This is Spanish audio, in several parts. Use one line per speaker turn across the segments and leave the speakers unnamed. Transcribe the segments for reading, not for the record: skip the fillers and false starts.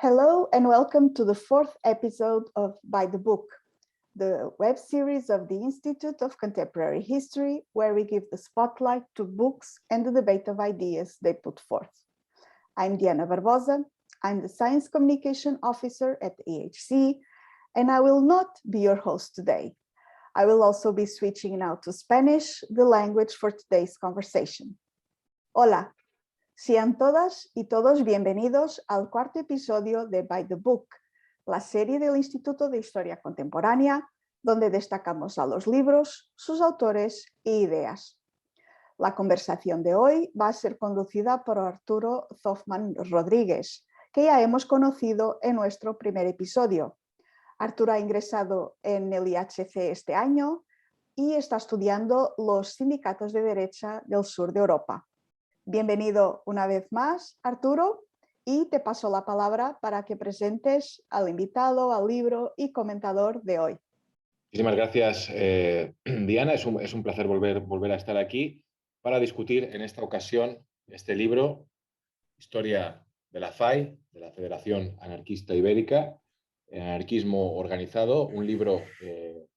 Hello and welcome to the fourth episode of By the Book, the web series of the Institute of Contemporary History, where we give the spotlight to books and the debate of ideas they put forth. I'm Diana Barbosa. I'm the Science Communication Officer at EHC, and I will not be your host today. I will also be switching now to Spanish, the language for today's conversation. Hola. Sean todas y todos bienvenidos al cuarto episodio de By the Book, la serie del Instituto de Historia Contemporánea, donde destacamos a los libros, sus autores e ideas. La conversación de hoy va a ser conducida por Arturo Zoffman Rodríguez, que ya hemos conocido en nuestro primer episodio. Arturo ha ingresado en el IHC este año y está estudiando los sindicatos de derecha del sur de Europa. Bienvenido una vez más, Arturo, y te paso la palabra para que presentes al invitado, al libro y comentador de hoy.
Muchísimas gracias, Diana. Es un placer volver a estar aquí para discutir en esta ocasión este libro, Historia de la FAI, de la Federación Anarquista Ibérica, Anarquismo Organizado, un libro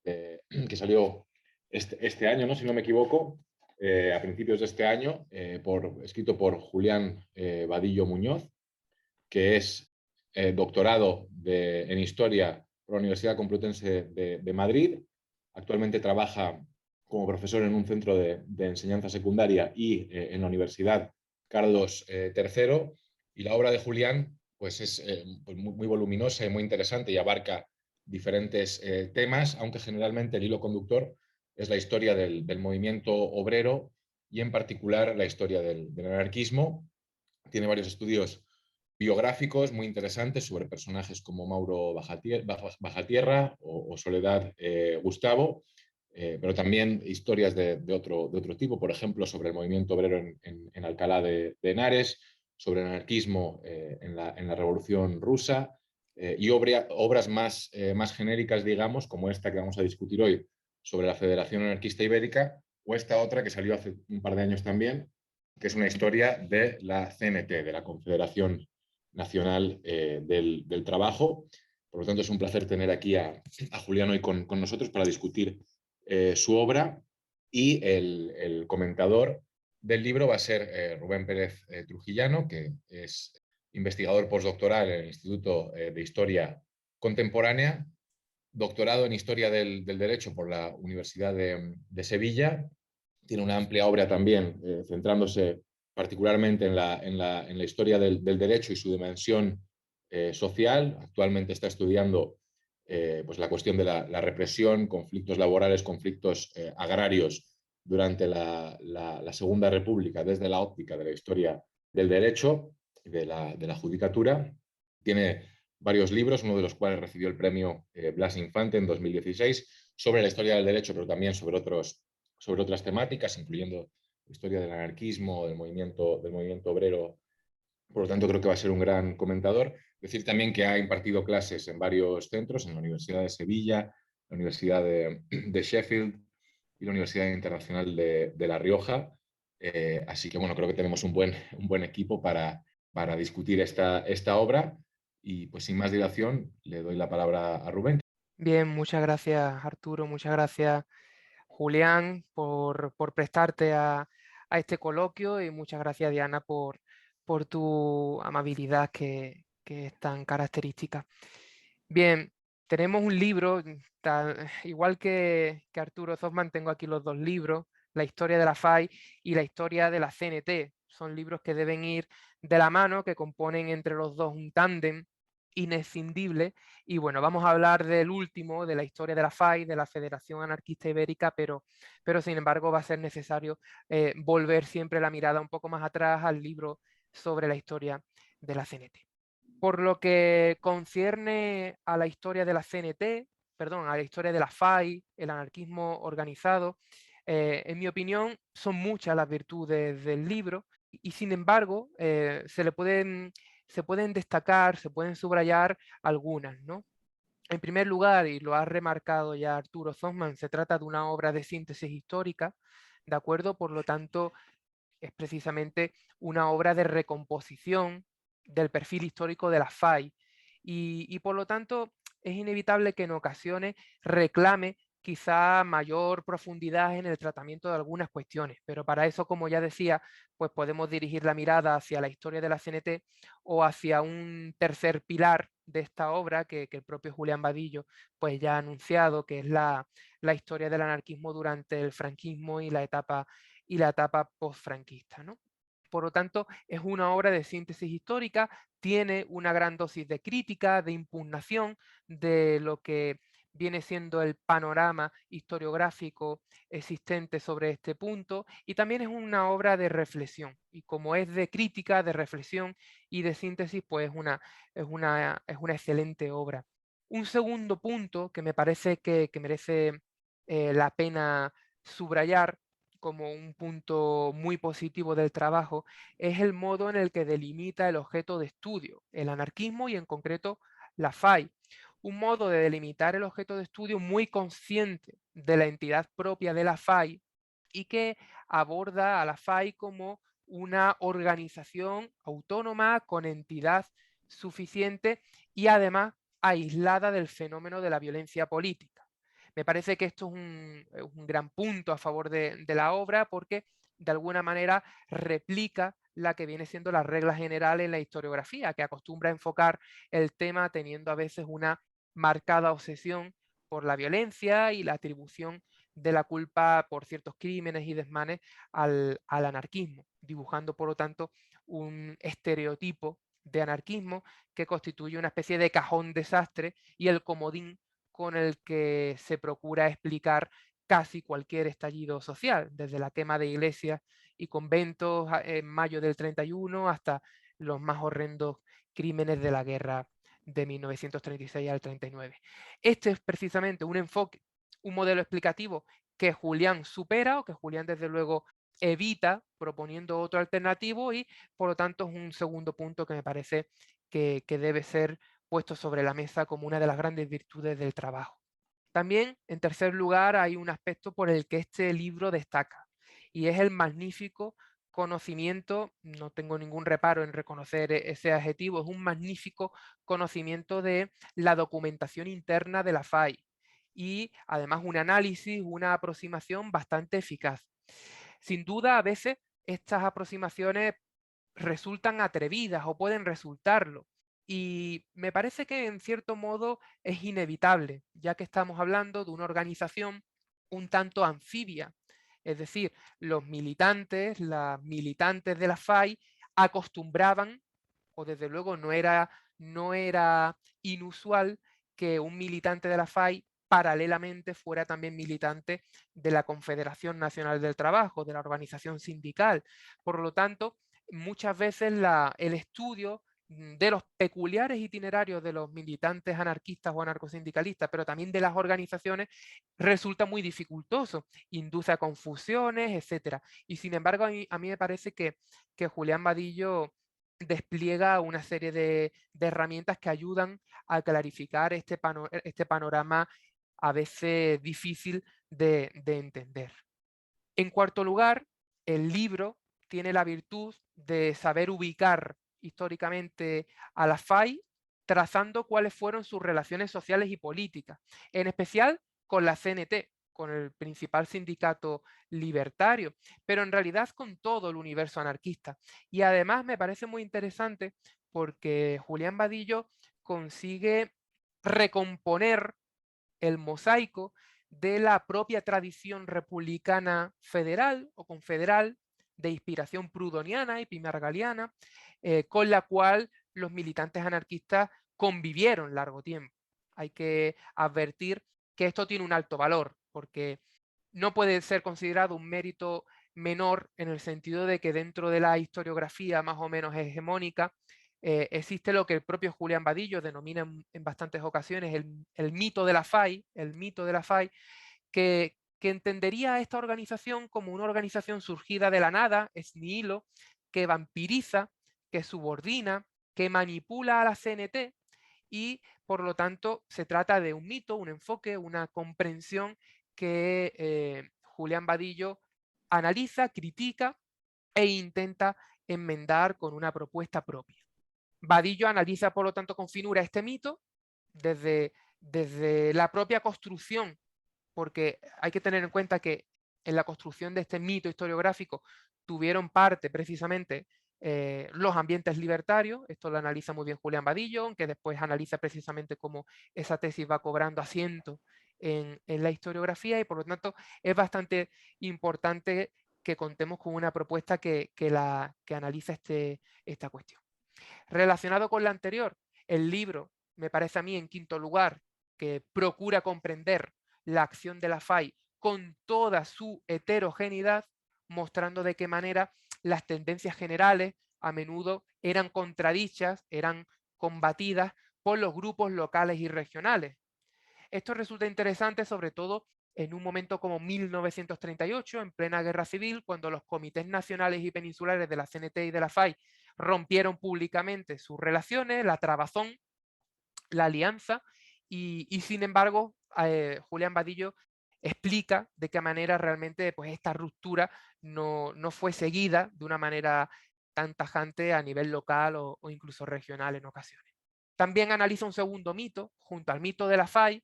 que salió este año, ¿no? Si no me equivoco, a principios de este año, escrito por Julián Vadillo Muñoz, que es doctorado en Historia por la Universidad Complutense de Madrid. Actualmente trabaja como profesor en un centro de enseñanza secundaria y en la Universidad Carlos III. Y la obra de Julián pues es pues muy voluminosa y muy interesante y abarca diferentes temas, aunque generalmente el hilo conductor es la historia del movimiento obrero y en particular la historia del anarquismo. Tiene varios estudios biográficos muy interesantes sobre personajes como Mauro Bajatierra o Soledad Gustavo, pero también historias de otro tipo, por ejemplo, sobre el movimiento obrero en Alcalá de Henares, sobre el anarquismo en la Revolución Rusa, y obras más genéricas, digamos, como esta que vamos a discutir hoy, sobre la Federación Anarquista Ibérica, o esta otra que salió hace un par de años también, que es una historia de la CNT, de la Confederación Nacional del Trabajo. Por lo tanto, es un placer tener aquí a Julián hoy con nosotros para discutir su obra, y el comentador del libro va a ser Rubén Pérez Trujillano, que es investigador postdoctoral en el Instituto de Historia Contemporánea, doctorado en Historia del Derecho por la Universidad de Sevilla. Tiene una amplia obra también centrándose particularmente en la historia del derecho y su dimensión social. Actualmente está estudiando pues la cuestión de la represión, conflictos laborales, conflictos agrarios durante la Segunda República desde la óptica de la historia del derecho y de la judicatura. Tiene varios libros, uno de los cuales recibió el premio Blas Infante en 2016, sobre la historia del derecho, pero también sobre otras temáticas, incluyendo la historia del anarquismo, del movimiento obrero. Por lo tanto, creo que va a ser un gran comentador. Decir también que ha impartido clases en varios centros, en la Universidad de Sevilla, la Universidad de Sheffield y la Universidad Internacional de La Rioja. Así que, bueno, creo que tenemos un buen equipo para discutir esta obra. Y pues sin más dilación, le doy la palabra a Rubén.
Bien, muchas gracias, Arturo, muchas gracias, Julián, por prestarte a este coloquio, y muchas gracias, Diana, por tu amabilidad que es tan característica. Bien, tenemos un libro, igual que Arturo Zoffman, tengo aquí los dos libros, la historia de la FAI y la historia de la CNT. Son libros que deben ir de la mano, que componen entre los dos un tándem inescindible. Y bueno, vamos a hablar del último, de la historia de la FAI, de la Federación Anarquista Ibérica, pero sin embargo va a ser necesario volver siempre la mirada un poco más atrás al libro sobre la historia de la CNT. Por lo que concierne a la historia de la CNT, perdón, a la historia de la FAI, el anarquismo organizado, en mi opinión son muchas las virtudes del libro, y sin embargo se pueden destacar, se pueden subrayar algunas, ¿no? En primer lugar, y lo ha remarcado ya Arturo Zoffman, se trata de una obra de síntesis histórica, ¿de acuerdo? Por lo tanto, es precisamente una obra de recomposición del perfil histórico de la FAI, y por lo tanto es inevitable que en ocasiones reclame quizá mayor profundidad en el tratamiento de algunas cuestiones, pero para eso, como ya decía, pues podemos dirigir la mirada hacia la historia de la CNT o hacia un tercer pilar de esta obra que el propio Julián Vadillo pues ya ha anunciado, que es la historia del anarquismo durante el franquismo y la etapa postfranquista, ¿no? Por lo tanto, es una obra de síntesis histórica, tiene una gran dosis de crítica, de impugnación de lo que viene siendo el panorama historiográfico existente sobre este punto, y también es una obra de reflexión. Y como es de crítica, de reflexión y de síntesis, pues es una excelente obra. Un segundo punto que me parece que merece la pena subrayar como un punto muy positivo del trabajo es el modo en el que delimita el objeto de estudio, el anarquismo y en concreto la FAI. Un modo de delimitar el objeto de estudio muy consciente de la entidad propia de la FAI y que aborda a la FAI como una organización autónoma con entidad suficiente y además aislada del fenómeno de la violencia política. Me parece que esto es un gran punto a favor de la obra porque de alguna manera replica la que viene siendo la regla general en la historiografía, que acostumbra a enfocar el tema teniendo a veces una marcada obsesión por la violencia y la atribución de la culpa por ciertos crímenes y desmanes al anarquismo, dibujando por lo tanto un estereotipo de anarquismo que constituye una especie de cajón desastre y el comodín con el que se procura explicar casi cualquier estallido social, desde la quema de iglesias y conventos en mayo del 31 hasta los más horrendos crímenes de la guerra de 1936 al 39. Este es precisamente un enfoque, un modelo explicativo que Julián supera o que Julián desde luego evita proponiendo otro alternativo y por lo tanto es un segundo punto que me parece que debe ser puesto sobre la mesa como una de las grandes virtudes del trabajo. También, en tercer lugar, hay un aspecto por el que este libro destaca y es el magnífico conocimiento, no tengo ningún reparo en reconocer ese adjetivo, es un magnífico conocimiento de la documentación interna de la FAI y además un análisis, una aproximación bastante eficaz. Sin duda, a veces estas aproximaciones resultan atrevidas o pueden resultarlo. Y me parece que en cierto modo es inevitable, ya que estamos hablando de una organización un tanto anfibia. Es decir, los militantes, las militantes de la FAI acostumbraban, o desde luego no era inusual que un militante de la FAI paralelamente fuera también militante de la Confederación Nacional del Trabajo, de la organización sindical. Por lo tanto, muchas veces el estudio de los peculiares itinerarios de los militantes anarquistas o anarcosindicalistas, pero también de las organizaciones, resulta muy dificultoso, induce a confusiones, etc. Y sin embargo, a mí me parece que Julián Vadillo despliega una serie de herramientas que ayudan a clarificar este panorama a veces difícil de entender. En cuarto lugar, el libro tiene la virtud de saber ubicar históricamente a la FAI, trazando cuáles fueron sus relaciones sociales y políticas, en especial con la CNT, con el principal sindicato libertario, pero en realidad con todo el universo anarquista. Y además me parece muy interesante porque Julián Vadillo consigue recomponer el mosaico de la propia tradición republicana federal o confederal de inspiración prudoniana y pimargaliana, con la cual los militantes anarquistas convivieron largo tiempo. Hay que advertir que esto tiene un alto valor, porque no puede ser considerado un mérito menor en el sentido de que dentro de la historiografía más o menos hegemónica existe lo que el propio Julián Vadillo denomina en bastantes ocasiones el mito de la FAI, que entendería a esta organización como una organización surgida de la nada, es nihilo, que vampiriza, que subordina, que manipula a la CNT y por lo tanto se trata de un mito, un enfoque, una comprensión que Julián Vadillo analiza, critica e intenta enmendar con una propuesta propia. Vadillo analiza, por lo tanto, con finura este mito desde la propia construcción, porque hay que tener en cuenta que en la construcción de este mito historiográfico tuvieron parte precisamente los ambientes libertarios. Esto lo analiza muy bien Julián Vadillo, que después analiza precisamente cómo esa tesis va cobrando asiento en la historiografía, y por lo tanto es bastante importante que contemos con una propuesta que analiza esta cuestión. Relacionado con la anterior, el libro, me parece a mí, en quinto lugar, que procura comprender la acción de la FAI con toda su heterogeneidad, mostrando de qué manera las tendencias generales a menudo eran contradichas, eran combatidas por los grupos locales y regionales. Esto resulta interesante sobre todo en un momento como 1938, en plena guerra civil, cuando los comités nacionales y peninsulares de la CNT y de la FAI rompieron públicamente sus relaciones, la trabazón, la alianza, y sin embargo, Julián Vadillo explica de qué manera realmente pues, esta ruptura no fue seguida de una manera tan tajante a nivel local o incluso regional en ocasiones. También analiza un segundo mito, junto al mito de la FAI,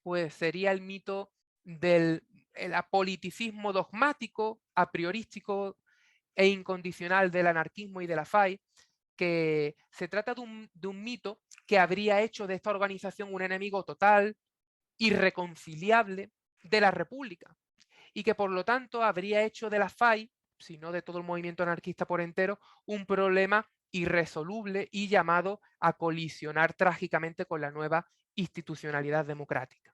pues sería el mito del apoliticismo dogmático, a priorístico e incondicional del anarquismo y de la FAI, que se trata de un mito que habría hecho de esta organización un enemigo total, irreconciliable de la República, y que por lo tanto habría hecho de la FAI, si no de todo el movimiento anarquista por entero, un problema irresoluble y llamado a colisionar trágicamente con la nueva institucionalidad democrática.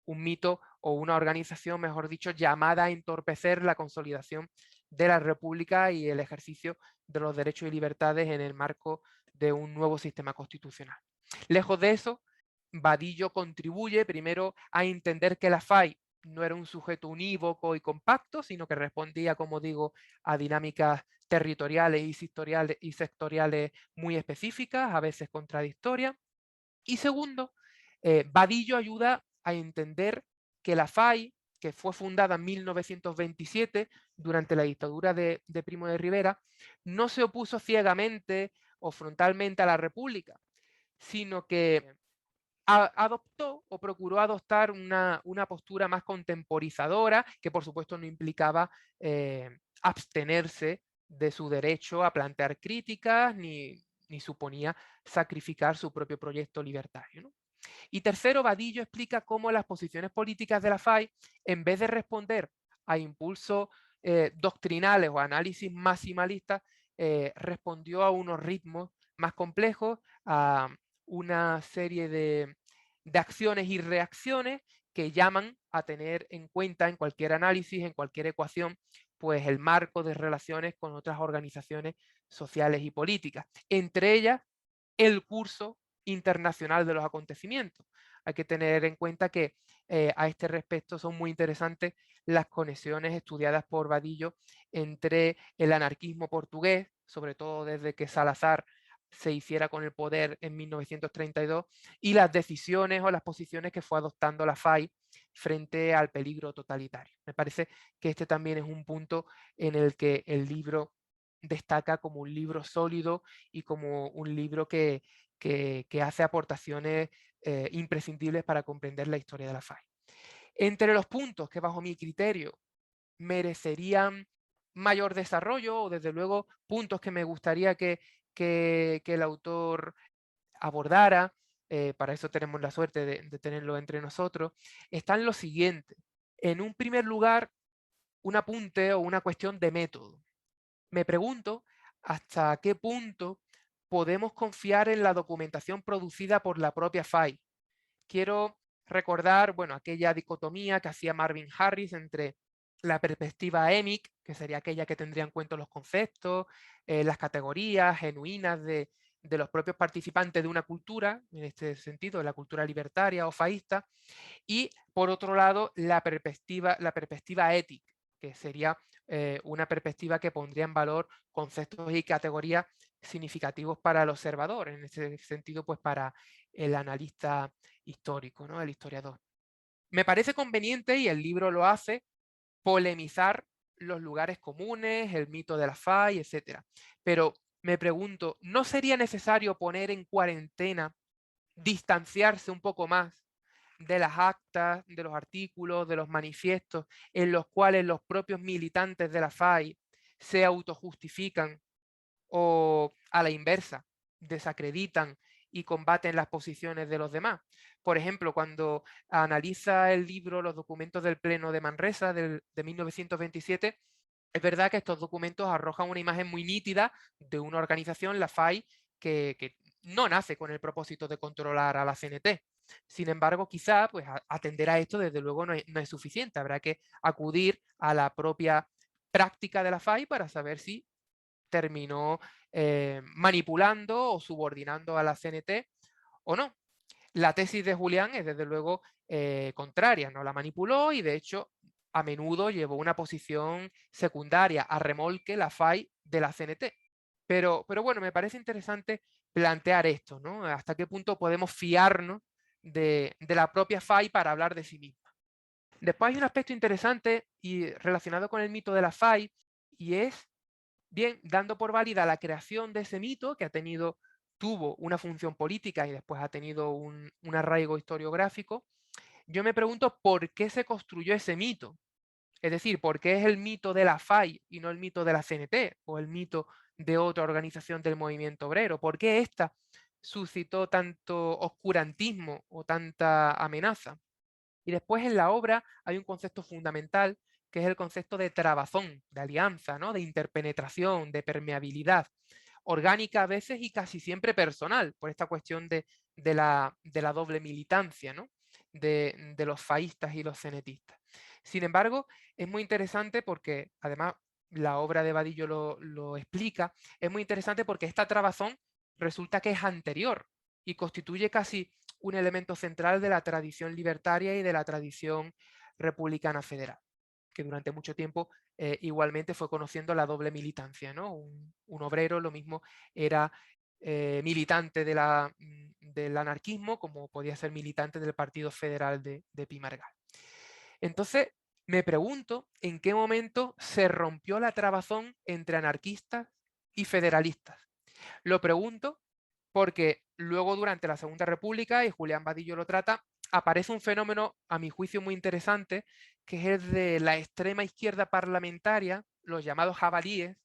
Un mito o una organización, mejor dicho, llamada a entorpecer la consolidación de la República y el ejercicio de los derechos y libertades en el marco de un nuevo sistema constitucional. Lejos de eso, Vadillo contribuye primero a entender que la FAI no era un sujeto unívoco y compacto, sino que respondía, como digo, a dinámicas territoriales y sectoriales muy específicas, a veces contradictorias. Y segundo, Vadillo ayuda a entender que la FAI, que fue fundada en 1927 durante la dictadura de Primo de Rivera, no se opuso ciegamente o frontalmente a la República, sino que adoptó o procuró adoptar una postura más contemporizadora, que por supuesto no implicaba abstenerse de su derecho a plantear críticas, ni suponía sacrificar su propio proyecto libertario, ¿no? Y tercero, Vadillo explica cómo las posiciones políticas de la FAI, en vez de responder a impulsos doctrinales o análisis maximalistas, respondió a unos ritmos más complejos, a una serie de acciones y reacciones que llaman a tener en cuenta en cualquier análisis, en cualquier ecuación, pues el marco de relaciones con otras organizaciones sociales y políticas, entre ellas el curso internacional de los acontecimientos. Hay que tener en cuenta que a este respecto son muy interesantes las conexiones estudiadas por Vadillo entre el anarquismo portugués, sobre todo desde que Salazar se hiciera con el poder en 1932, y las decisiones o las posiciones que fue adoptando la FAI frente al peligro totalitario. Me parece que este también es un punto en el que el libro destaca como un libro sólido y como un libro que hace aportaciones imprescindibles para comprender la historia de la FAI. Entre los puntos que bajo mi criterio merecerían mayor desarrollo, o desde luego puntos que me gustaría que el autor abordara, para eso tenemos la suerte de tenerlo entre nosotros, están los siguientes. En un primer lugar, un apunte o una cuestión de método. Me pregunto hasta qué punto podemos confiar en la documentación producida por la propia FAI. Quiero recordar, bueno, aquella dicotomía que hacía Marvin Harris entre la perspectiva EMIC, que sería aquella que tendría en cuenta los conceptos, las categorías genuinas de los propios participantes de una cultura, en este sentido, la cultura libertaria o faísta, y por otro lado, la perspectiva ética, que sería una perspectiva que pondría en valor conceptos y categorías significativos para el observador, en ese sentido, pues para el analista histórico, ¿no? El historiador. Me parece conveniente, y el libro lo hace, polemizar los lugares comunes, el mito de la FAI, etc. Pero me pregunto, ¿no sería necesario poner en cuarentena, distanciarse un poco más de las actas, de los artículos, de los manifiestos en los cuales los propios militantes de la FAI se autojustifican o, a la inversa, desacreditan y combaten las posiciones de los demás? Por ejemplo, cuando analiza el libro Los documentos del Pleno de Manresa de 1927, es verdad que estos documentos arrojan una imagen muy nítida de una organización, la FAI, que no nace con el propósito de controlar a la CNT. Sin embargo, quizá pues, atender a esto desde luego no es suficiente. Habrá que acudir a la propia práctica de la FAI para saber si terminó manipulando o subordinando a la CNT o no. La tesis de Julián es desde luego contraria, no la manipuló y de hecho a menudo llevó una posición secundaria a remolque la FAI de la CNT. Pero bueno, me parece interesante plantear esto, ¿no? Hasta qué punto podemos fiarnos de la propia FAI para hablar de sí misma. Después hay un aspecto interesante y relacionado con el mito de la FAI, y es, bien, dando por válida la creación de ese mito que tuvo una función política y después ha tenido un arraigo historiográfico, yo me pregunto por qué se construyó ese mito. Es decir, ¿por qué es el mito de la FAI y no el mito de la CNT o el mito de otra organización del movimiento obrero? ¿Por qué esta suscitó tanto oscurantismo o tanta amenaza? Y después en la obra hay un concepto fundamental que es el concepto de trabazón, de alianza, ¿no? De interpenetración, de permeabilidad, orgánica a veces y casi siempre personal, por esta cuestión de la doble militancia, ¿no? de los faístas y los cenetistas. Sin embargo, es muy interesante porque, además, la obra de Vadillo lo explica, es muy interesante porque esta trabazón resulta que es anterior y constituye casi un elemento central de la tradición libertaria y de la tradición republicana federal, que durante mucho tiempo igualmente fue conociendo la doble militancia, ¿no? Un obrero lo mismo era militante del anarquismo como podía ser militante del Partido Federal de Pi Margall. Entonces, me pregunto en qué momento se rompió la trabazón entre anarquistas y federalistas. Lo pregunto porque luego durante la Segunda República, y Julián Vadillo lo trata, aparece un fenómeno, a mi juicio, muy interesante, que es el de la extrema izquierda parlamentaria, los llamados jabalíes,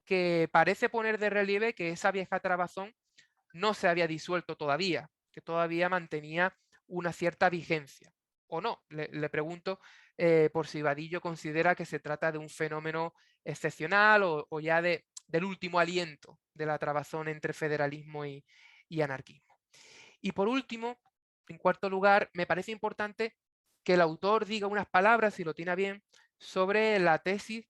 que parece poner de relieve que esa vieja trabazón no se había disuelto todavía, que todavía mantenía una cierta vigencia. ¿O no? Le pregunto por si Vadillo considera que se trata de un fenómeno excepcional o ya del último aliento de la trabazón entre federalismo y anarquismo. Y por último, en cuarto lugar, me parece importante que el autor diga unas palabras, si lo tiene bien, sobre la tesis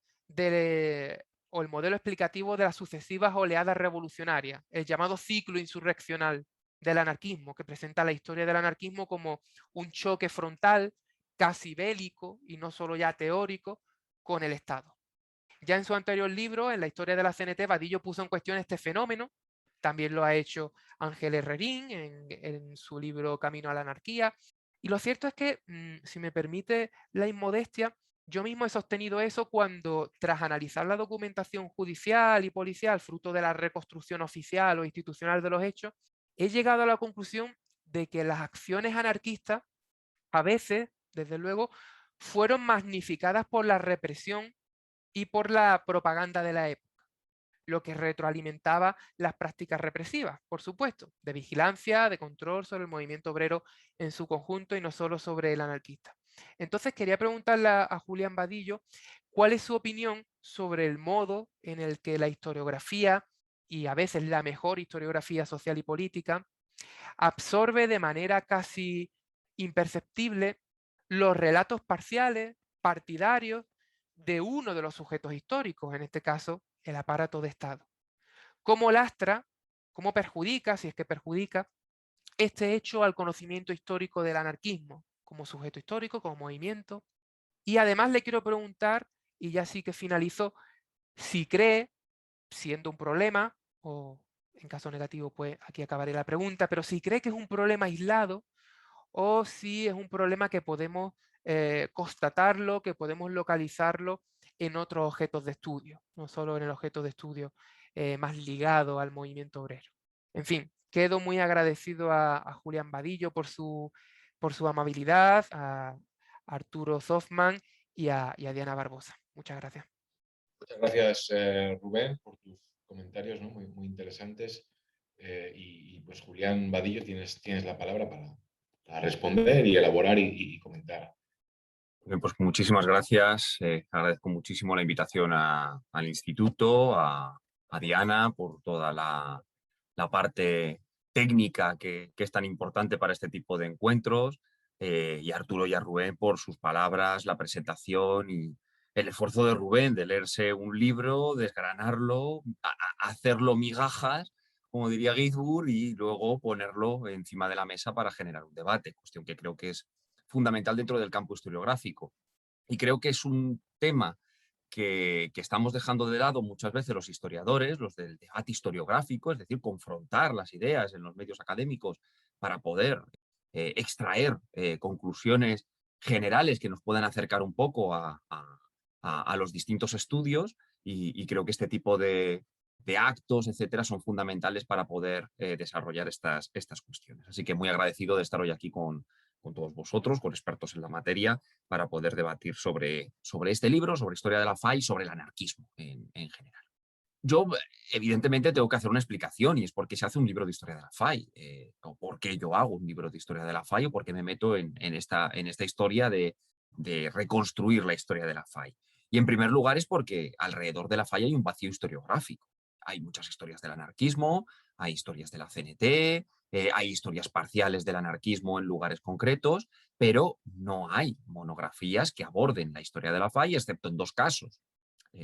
o el modelo explicativo de las sucesivas oleadas revolucionarias, el llamado ciclo insurreccional del anarquismo, que presenta la historia del anarquismo como un choque frontal, casi bélico y no solo ya teórico, con el Estado. Ya en su anterior libro, en la historia de la CNT, Vadillo puso en cuestión este fenómeno. También lo ha hecho Ángel Herrerín en su libro Camino a la Anarquía. Y lo cierto es que, si me permite la inmodestia, yo mismo he sostenido eso cuando, tras analizar la documentación judicial y policial, fruto de la reconstrucción oficial o institucional de los hechos, he llegado a la conclusión de que las acciones anarquistas, a veces, desde luego, fueron magnificadas por la represión y por la propaganda de la época, lo que retroalimentaba las prácticas represivas, por supuesto, de vigilancia, de control sobre el movimiento obrero en su conjunto y no solo sobre el anarquista. Entonces quería preguntarle a Julián Vadillo cuál es su opinión sobre el modo en el que la historiografía, y a veces la mejor historiografía social y política, absorbe de manera casi imperceptible los relatos parciales, partidarios, de uno de los sujetos históricos, en este caso, el aparato de Estado. ¿Cómo lastra, cómo perjudica, si es que perjudica, este hecho al conocimiento histórico del anarquismo, como sujeto histórico, como movimiento? Y además le quiero preguntar, y ya sí que finalizo, si cree, siendo un problema, o en caso negativo, pues aquí acabaré la pregunta, pero si cree que es un problema aislado o si es un problema que podemos constatarlo, que podemos localizarlo en otros objetos de estudio, no solo en el objeto de estudio más ligado al movimiento obrero. En fin, quedo muy agradecido a Julián Vadillo por su amabilidad, a Arturo Zoffman y a Diana Barbosa. Muchas gracias.
Muchas gracias, Rubén, por tus comentarios, ¿no? Muy interesantes. Y pues Julián Vadillo, tienes la palabra para responder y elaborar y comentar.
Bien, pues muchísimas gracias. Agradezco muchísimo la invitación al instituto, a Diana por toda la parte técnica que es tan importante para este tipo de encuentros, y a Arturo y a Rubén por sus palabras, la presentación y el esfuerzo de Rubén de leerse un libro, desgranarlo, hacerlo migajas, como diría Gainsbourg, y luego ponerlo encima de la mesa para generar un debate, cuestión que creo que es fundamental dentro del campo historiográfico. Y creo que es un tema que estamos dejando de lado muchas veces los historiadores, los del debate historiográfico, es decir, confrontar las ideas en los medios académicos para poder extraer conclusiones generales que nos puedan acercar un poco a los distintos estudios, y creo que este tipo de actos, etcétera, son fundamentales para poder desarrollar estas cuestiones. Así que muy agradecido de estar hoy aquí con todos vosotros, con expertos en la materia, para poder debatir sobre este libro, sobre historia de la FAI y sobre el anarquismo en general. Yo, evidentemente, tengo que hacer una explicación, y es por qué se hace un libro de historia de la FAI, o por qué yo hago un libro de historia de la FAI, o por qué me meto en esta historia de reconstruir la historia de la FAI. Y en primer lugar es porque alrededor de la FAI hay un vacío historiográfico. Hay muchas historias del anarquismo, hay historias de la CNT, hay historias parciales del anarquismo en lugares concretos, pero no hay monografías que aborden la historia de la FAI, excepto en dos casos.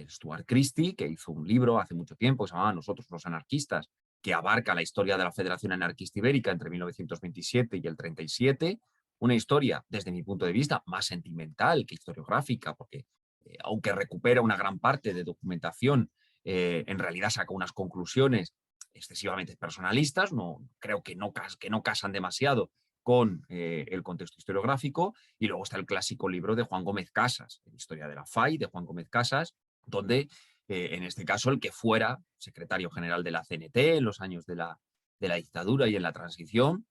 Stuart Christie, que hizo un libro hace mucho tiempo que se llamaba Nosotros los anarquistas, que abarca la historia de la Federación Anarquista Ibérica entre 1927 y el 37, una historia, desde mi punto de vista, más sentimental que historiográfica, porque aunque recupera una gran parte de documentación, en realidad saca unas conclusiones excesivamente personalistas, creo que no casan demasiado con el contexto historiográfico. Y luego está el clásico libro de Juan Gómez Casas, Historia de la FAI, de Juan Gómez Casas, donde en este caso el que fuera secretario general de la CNT en los años de la dictadura y en la transición,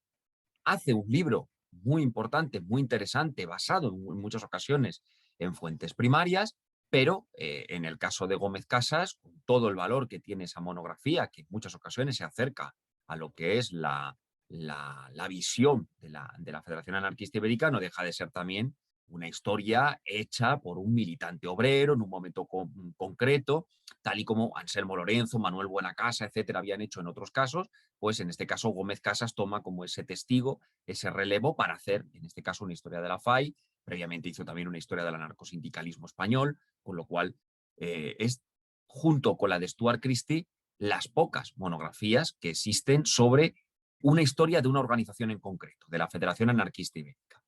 hace un libro muy importante, muy interesante, basado en muchas ocasiones en fuentes primarias, pero en el caso de Gómez Casas, con todo el valor que tiene esa monografía, que en muchas ocasiones se acerca a lo que es la visión de la Federación Anarquista Ibérica, no deja de ser también una historia hecha por un militante obrero en un momento concreto, tal y como Anselmo Lorenzo, Manuel Buenacasa, etcétera, habían hecho en otros casos. Pues en este caso Gómez Casas toma como ese testigo, ese relevo, para hacer, en este caso, una historia de la FAI. Previamente hizo también una historia del anarcosindicalismo español, con lo cual es, junto con la de Stuart Christie, las pocas monografías que existen sobre una historia de una organización en concreto, de la Federación Anarquista Ibérica.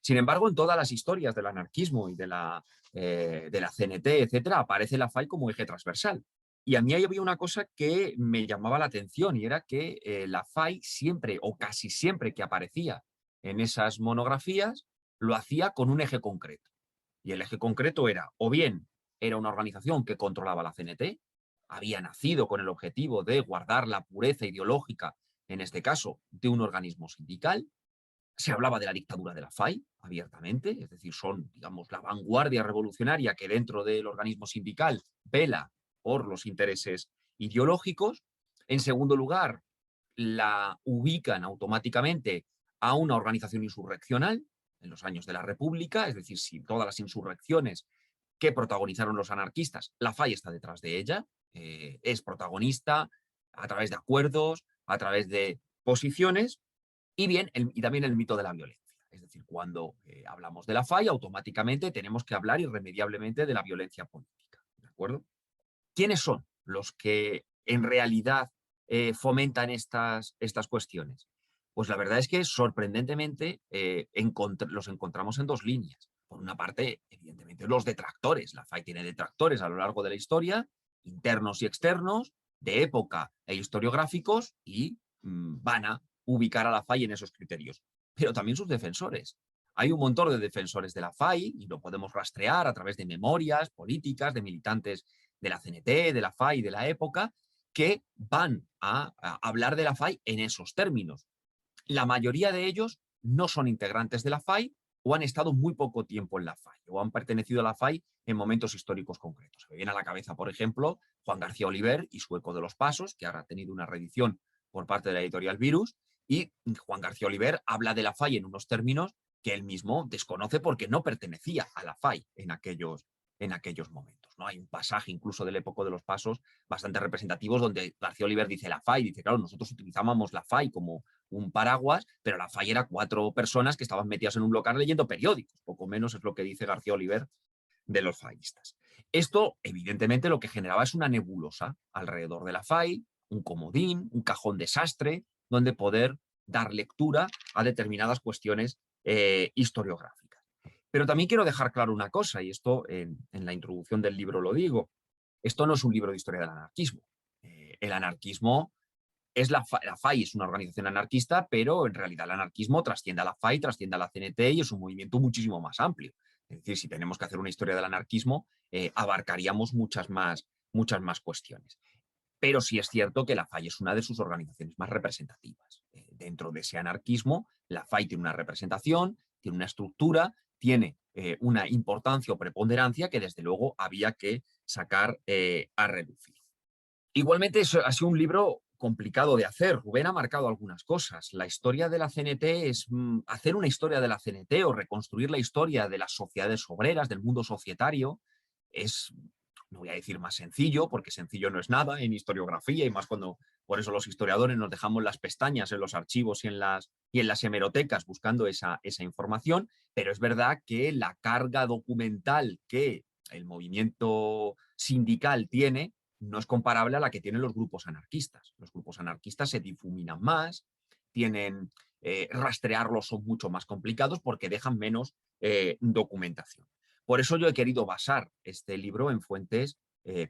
Sin embargo, en todas las historias del anarquismo y de la CNT, etcétera, aparece la FAI como eje transversal. Y a mí ahí había una cosa que me llamaba la atención, y era que la FAI siempre, o casi siempre que aparecía en esas monografías, lo hacía con un eje concreto. Y el eje concreto era, o bien era una organización que controlaba la CNT, había nacido con el objetivo de guardar la pureza ideológica, en este caso, de un organismo sindical. Se hablaba de la dictadura de la FAI abiertamente, es decir, son, digamos, la vanguardia revolucionaria que dentro del organismo sindical vela por los intereses ideológicos. En segundo lugar, la ubican automáticamente a una organización insurreccional en los años de la República, es decir, si todas las insurrecciones que protagonizaron los anarquistas, la FAI está detrás de ella, es protagonista a través de acuerdos, a través de posiciones. Y también el mito de la violencia. Es decir, cuando hablamos de la FAI, automáticamente tenemos que hablar irremediablemente de la violencia política. ¿De acuerdo? ¿Quiénes son los que en realidad fomentan estas cuestiones? Pues la verdad es que sorprendentemente los encontramos en dos líneas. Por una parte, evidentemente, los detractores. La FAI tiene detractores a lo largo de la historia, internos y externos, de época e historiográficos, y van a ubicar a la FAI en esos criterios. Pero también sus defensores. Hay un montón de defensores de la FAI, y lo podemos rastrear a través de memorias políticas de militantes de la CNT, de la FAI, de la época, que van a hablar de la FAI en esos términos. La mayoría de ellos no son integrantes de la FAI o han estado muy poco tiempo en la FAI o han pertenecido a la FAI en momentos históricos concretos. Me viene a la cabeza, por ejemplo, Juan García Oliver y su Eco de los Pasos, que ahora ha tenido una reedición por parte de la editorial Virus, y Juan García Oliver habla de la FAI en unos términos que él mismo desconoce porque no pertenecía a la FAI en aquellos momentos, ¿no? Hay un pasaje incluso del Época de los Pasos bastante representativos donde García Oliver dice la FAI, dice, claro, nosotros utilizábamos la FAI como un paraguas, pero la FAI era 4 personas que estaban metidas en un local leyendo periódicos, poco menos es lo que dice García Oliver de los faístas. Esto, evidentemente, lo que generaba es una nebulosa alrededor de la FAI, un comodín, un cajón desastre, donde poder dar lectura a determinadas cuestiones historiográficas. Pero también quiero dejar claro una cosa, y esto en la introducción del libro lo digo, esto no es un libro de historia del anarquismo. El anarquismo la FAI es una organización anarquista, pero en realidad el anarquismo trasciende a la FAI, trasciende a la CNT y es un movimiento muchísimo más amplio. Es decir, si tenemos que hacer una historia del anarquismo, abarcaríamos muchas más cuestiones. Pero sí es cierto que la FAI es una de sus organizaciones más representativas. Dentro de ese anarquismo, la FAI tiene una representación, tiene una estructura, tiene una importancia o preponderancia que desde luego había que sacar a reducir. Igualmente ha sido un libro complicado de hacer. Rubén ha marcado algunas cosas. La historia de la CNT es hacer una historia de la CNT o reconstruir la historia de las sociedades obreras, del mundo societario, es, no voy a decir más sencillo, porque sencillo no es nada en historiografía, y más cuando por eso los historiadores nos dejamos las pestañas en los archivos y en las hemerotecas buscando esa información, pero es verdad que la carga documental que el movimiento sindical tiene no es comparable a la que tienen los grupos anarquistas. Los grupos anarquistas se difuminan más, rastrearlos son mucho más complicados porque dejan menos documentación. Por eso yo he querido basar este libro en fuentes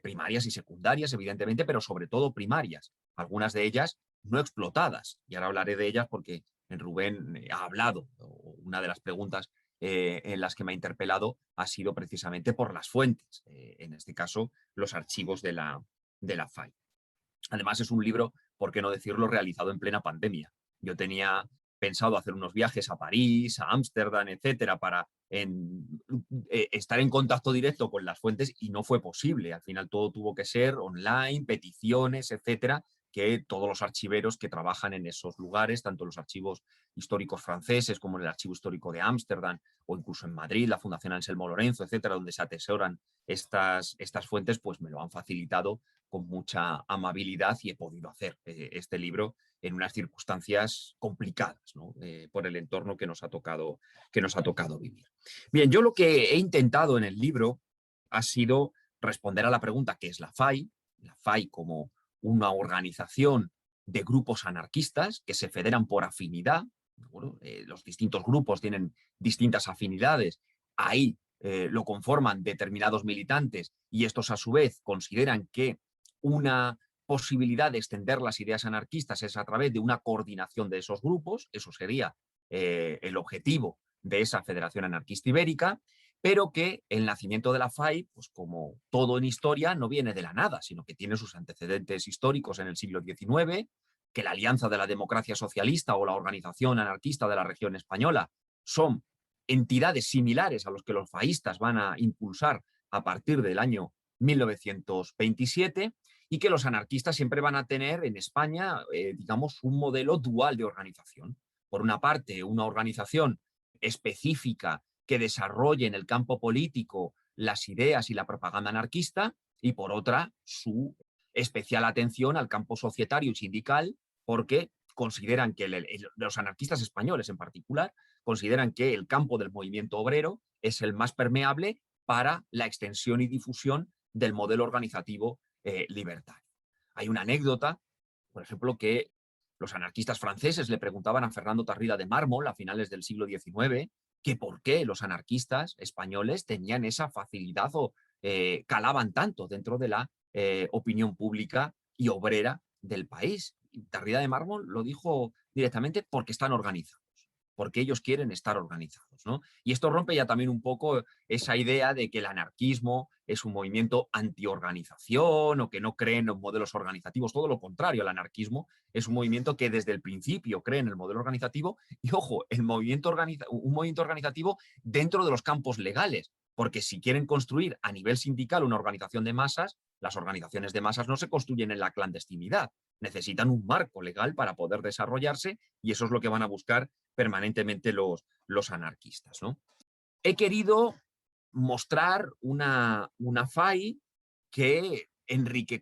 primarias y secundarias, evidentemente, pero sobre todo primarias, algunas de ellas no explotadas. Y ahora hablaré de ellas porque Rubén ha hablado, una de las preguntas en las que me ha interpelado ha sido precisamente por las fuentes, en este caso los archivos de la FAI. Además es un libro, por qué no decirlo, realizado en plena pandemia. Yo tenía pensado hacer unos viajes a París, a Ámsterdam, etcétera, para estar en contacto directo con las fuentes y no fue posible. Al final todo tuvo que ser online, peticiones, etcétera, que todos los archiveros que trabajan en esos lugares, tanto los archivos históricos franceses como en el archivo histórico de Ámsterdam o incluso en Madrid, la Fundación Anselmo Lorenzo, etcétera, donde se atesoran estas fuentes, pues me lo han facilitado con mucha amabilidad y he podido hacer este libro en unas circunstancias complicadas, ¿no? Por el entorno que nos ha tocado vivir. Bien, yo lo que he intentado en el libro ha sido responder a la pregunta ¿qué es la FAI? La FAI como una organización de grupos anarquistas que se federan por afinidad. Bueno, los distintos grupos tienen distintas afinidades. Ahí lo conforman determinados militantes y estos a su vez consideran que una posibilidad de extender las ideas anarquistas es a través de una coordinación de esos grupos. Eso sería el objetivo de esa Federación Anarquista Ibérica, pero que el nacimiento de la FAI, pues como todo en historia, no viene de la nada, sino que tiene sus antecedentes históricos en el siglo XIX, que la Alianza de la Democracia Socialista o la Organización Anarquista de la Región Española son entidades similares a los que los faístas van a impulsar a partir del año 1927 y que los anarquistas siempre van a tener en España, digamos, un modelo dual de organización. Por una parte, una organización específica que desarrolle en el campo político las ideas y la propaganda anarquista y por otra, su especial atención al campo societario y sindical porque consideran que los anarquistas españoles en particular consideran que el campo del movimiento obrero es el más permeable para la extensión y difusión del modelo organizativo libertario. Hay una anécdota, por ejemplo, que los anarquistas franceses le preguntaban a Fernando Tarrida de Mármol a finales del siglo XIX que por qué los anarquistas españoles tenían esa facilidad o calaban tanto dentro de la opinión pública y obrera del país. Y Tarrida de Mármol lo dijo directamente porque están organizados. porque ellos quieren estar organizados, ¿no? Y esto rompe ya también un poco esa idea de que el anarquismo es un movimiento antiorganización o que no cree en los modelos organizativos. Todo lo contrario, el anarquismo es un movimiento que desde el principio cree en el modelo organizativo y, ojo, un movimiento organizativo dentro de los campos legales, porque si quieren construir a nivel sindical una organización de masas, las organizaciones de masas no se construyen en la clandestinidad, necesitan un marco legal para poder desarrollarse y eso es lo que van a buscar permanentemente los anarquistas, ¿no? He querido mostrar una FAI que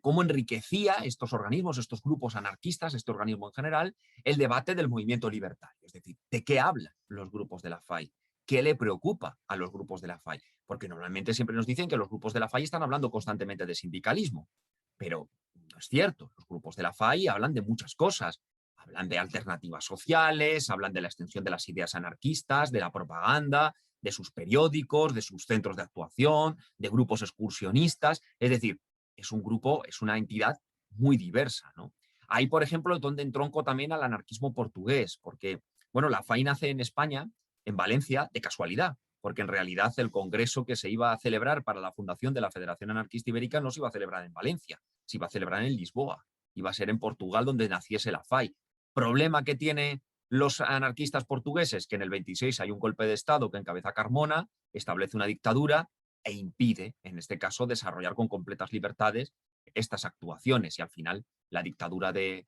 cómo enriquecía estos organismos, estos grupos anarquistas, este organismo en general, el debate del movimiento libertario. Es decir, ¿de qué hablan los grupos de la FAI? ¿Qué le preocupa a los grupos de la FAI? Porque normalmente siempre nos dicen que los grupos de la FAI están hablando constantemente de sindicalismo, pero no es cierto. Los grupos de la FAI hablan de muchas cosas. Hablan de alternativas sociales, hablan de la extensión de las ideas anarquistas, de la propaganda, de sus periódicos, de sus centros de actuación, de grupos excursionistas. Es decir, es un grupo, es una entidad muy diversa, ¿no? Ahí, por ejemplo, donde entronco también al anarquismo portugués, porque, bueno, la FAI nace en España, en Valencia, de casualidad, porque en realidad el congreso que se iba a celebrar para la fundación de la Federación Anarquista Ibérica no se iba a celebrar en Valencia, se iba a celebrar en Lisboa, iba a ser en Portugal donde naciese la FAI. Problema que tiene los anarquistas portugueses, que en el 26 hay un golpe de Estado que encabeza Carmona, establece una dictadura e impide, en este caso, desarrollar con completas libertades estas actuaciones. Y al final la dictadura de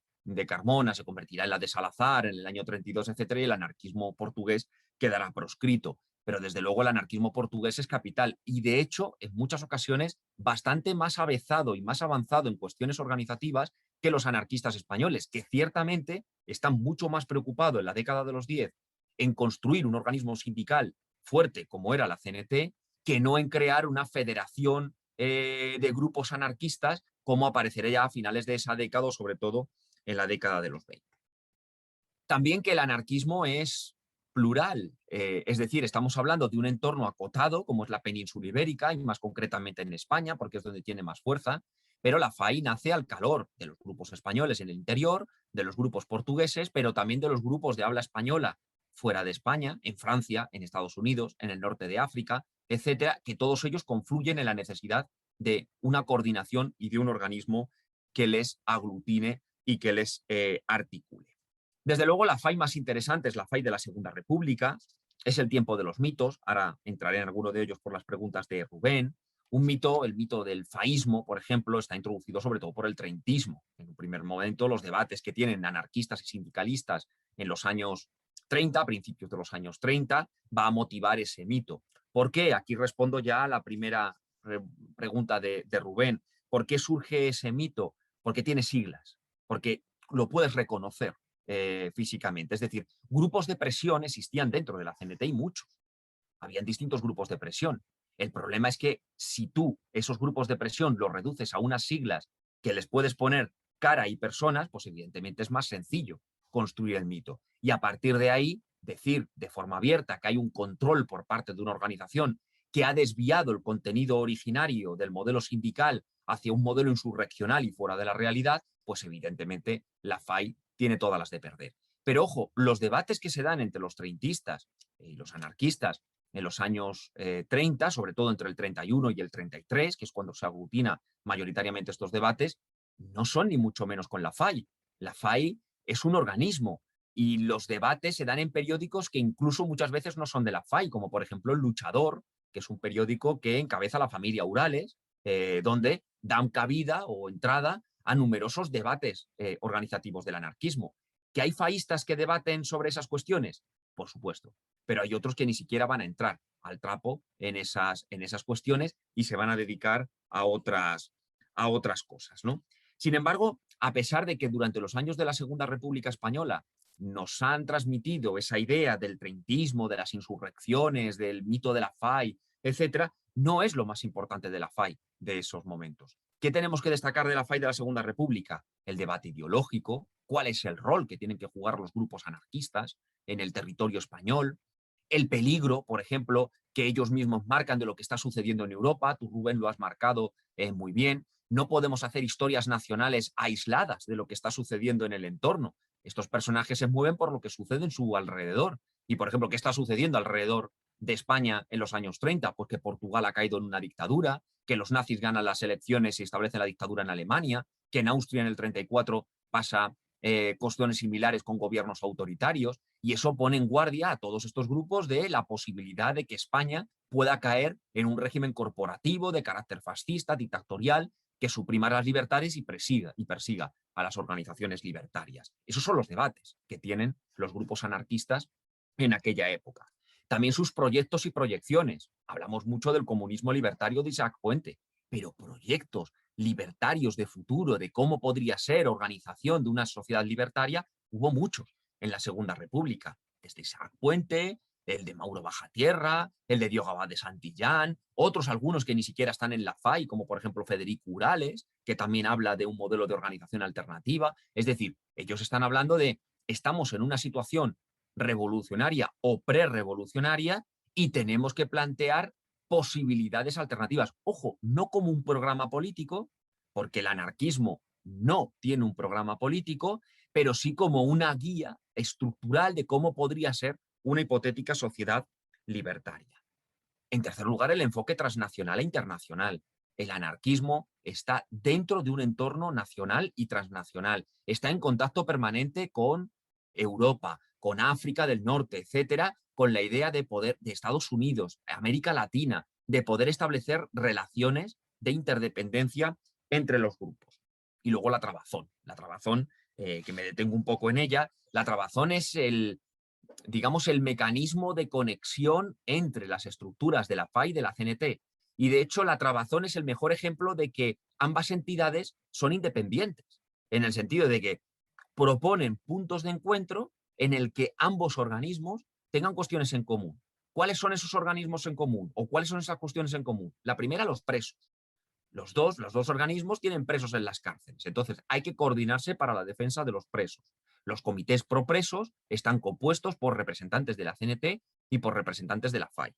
Carmona se convertirá en la de Salazar en el año 32, etcétera, y el anarquismo portugués quedará proscrito. Pero desde luego el anarquismo portugués es capital y de hecho en muchas ocasiones bastante más avezado y más avanzado en cuestiones organizativas que los anarquistas españoles, que ciertamente están mucho más preocupados en la década de los 10 en construir un organismo sindical fuerte como era la CNT, que no en crear una federación de grupos anarquistas como aparecerá ya a finales de esa década o sobre todo en la década de los 20. También que el anarquismo es plural, es decir, estamos hablando de un entorno acotado como es la península ibérica y más concretamente en España porque es donde tiene más fuerza, pero la FAI nace al calor de los grupos españoles en el interior, de los grupos portugueses, pero también de los grupos de habla española fuera de España, en Francia, en Estados Unidos, en el norte de África, etcétera, que todos ellos confluyen en la necesidad de una coordinación y de un organismo que les aglutine y que les articule. Desde luego, la FAI más interesante es la FAI de la Segunda República, es el tiempo de los mitos, ahora entraré en alguno de ellos por las preguntas de Rubén. Un mito, el mito del faísmo, por ejemplo, está introducido sobre todo por el treintismo. En un primer momento, los debates que tienen anarquistas y sindicalistas en los años 30, a principios de los años 30, va a motivar ese mito. ¿Por qué? Aquí respondo ya a la primera pregunta de Rubén. ¿Por qué surge ese mito? Porque tiene siglas, porque lo puedes reconocer físicamente. Es decir, grupos de presión existían dentro de la CNT y muchos. Habían distintos grupos de presión. El problema es que si tú esos grupos de presión los reduces a unas siglas que les puedes poner cara y personas, pues evidentemente es más sencillo construir el mito. Y a partir de ahí, decir de forma abierta que hay un control por parte de una organización que ha desviado el contenido originario del modelo sindical hacia un modelo insurreccional y fuera de la realidad, pues evidentemente la FAI tiene todas las de perder. Pero ojo, los debates que se dan entre los treintistas y los anarquistas en los años 30, sobre todo entre el 31 y el 33, que es cuando se aglutina mayoritariamente estos debates, no son ni mucho menos con la FAI. La FAI es un organismo y los debates se dan en periódicos que incluso muchas veces no son de la FAI, como por ejemplo El Luchador, que es un periódico que encabeza la familia Urales, donde dan cabida o entrada a numerosos debates organizativos del anarquismo. ¿Que hay faístas que debaten sobre esas cuestiones? Por supuesto, pero hay otros que ni siquiera van a entrar al trapo en esas cuestiones y se van a dedicar a otras cosas, ¿no? Sin embargo, a pesar de que durante los años de la Segunda República Española nos han transmitido esa idea del treintismo, de las insurrecciones, del mito de la FAI, etcétera, no es lo más importante de la FAI de esos momentos. ¿Qué tenemos que destacar de la FAI de la Segunda República? El debate ideológico, cuál es el rol que tienen que jugar los grupos anarquistas en el territorio español, el peligro, por ejemplo, que ellos mismos marcan de lo que está sucediendo en Europa. Tú, Rubén, lo has marcado muy bien. No podemos hacer historias nacionales aisladas de lo que está sucediendo en el entorno. Estos personajes se mueven por lo que sucede en su alrededor Y, por ejemplo, ¿qué está sucediendo alrededor de España en los años 30? Pues que Portugal ha caído en una dictadura, que los nazis ganan las elecciones y establecen la dictadura en Alemania, que en Austria en el 34 pasa cuestiones similares con gobiernos autoritarios, y eso pone en guardia a todos estos grupos de la posibilidad de que España pueda caer en un régimen corporativo de carácter fascista, dictatorial, que suprima las libertades y persiga a las organizaciones libertarias. Esos son los debates que tienen los grupos anarquistas en aquella época. También sus proyectos y proyecciones. Hablamos mucho del comunismo libertario de Isaac Puente, pero proyectos libertarios de futuro, de cómo podría ser organización de una sociedad libertaria, hubo muchos en la Segunda República, desde Isaac Puente, el de Mauro Bajatierra, el de Diogo Abad de Santillán, otros algunos que ni siquiera están en la FAI, como por ejemplo Federico Urales, que también habla de un modelo de organización alternativa. Es decir, ellos están hablando de estamos en una situación revolucionaria o prerrevolucionaria y tenemos que plantear posibilidades alternativas. Ojo, no como un programa político, porque el anarquismo no tiene un programa político, pero sí como una guía estructural de cómo podría ser una hipotética sociedad libertaria. En tercer lugar, el enfoque transnacional e internacional. El anarquismo está dentro de un entorno nacional y transnacional. Está en contacto permanente con Europa, con África del Norte, etcétera, con la idea de poder, de Estados Unidos, América Latina, de poder establecer relaciones de interdependencia entre los grupos. Y luego la trabazón. La trabazón, que me detengo un poco en ella, la trabazón es digamos, el mecanismo de conexión entre las estructuras de la FAI y de la CNT. Y de hecho, la trabazón es el mejor ejemplo de que ambas entidades son independientes, en el sentido de que proponen puntos de encuentro en el que ambos organismos tengan cuestiones en común. ¿Cuáles son esos organismos en común? ¿O cuáles son esas cuestiones en común? La primera, los presos. Los dos organismos tienen presos en las cárceles. Entonces, hay que coordinarse para la defensa de los presos. Los comités pro presos están compuestos por representantes de la CNT y por representantes de la FAI.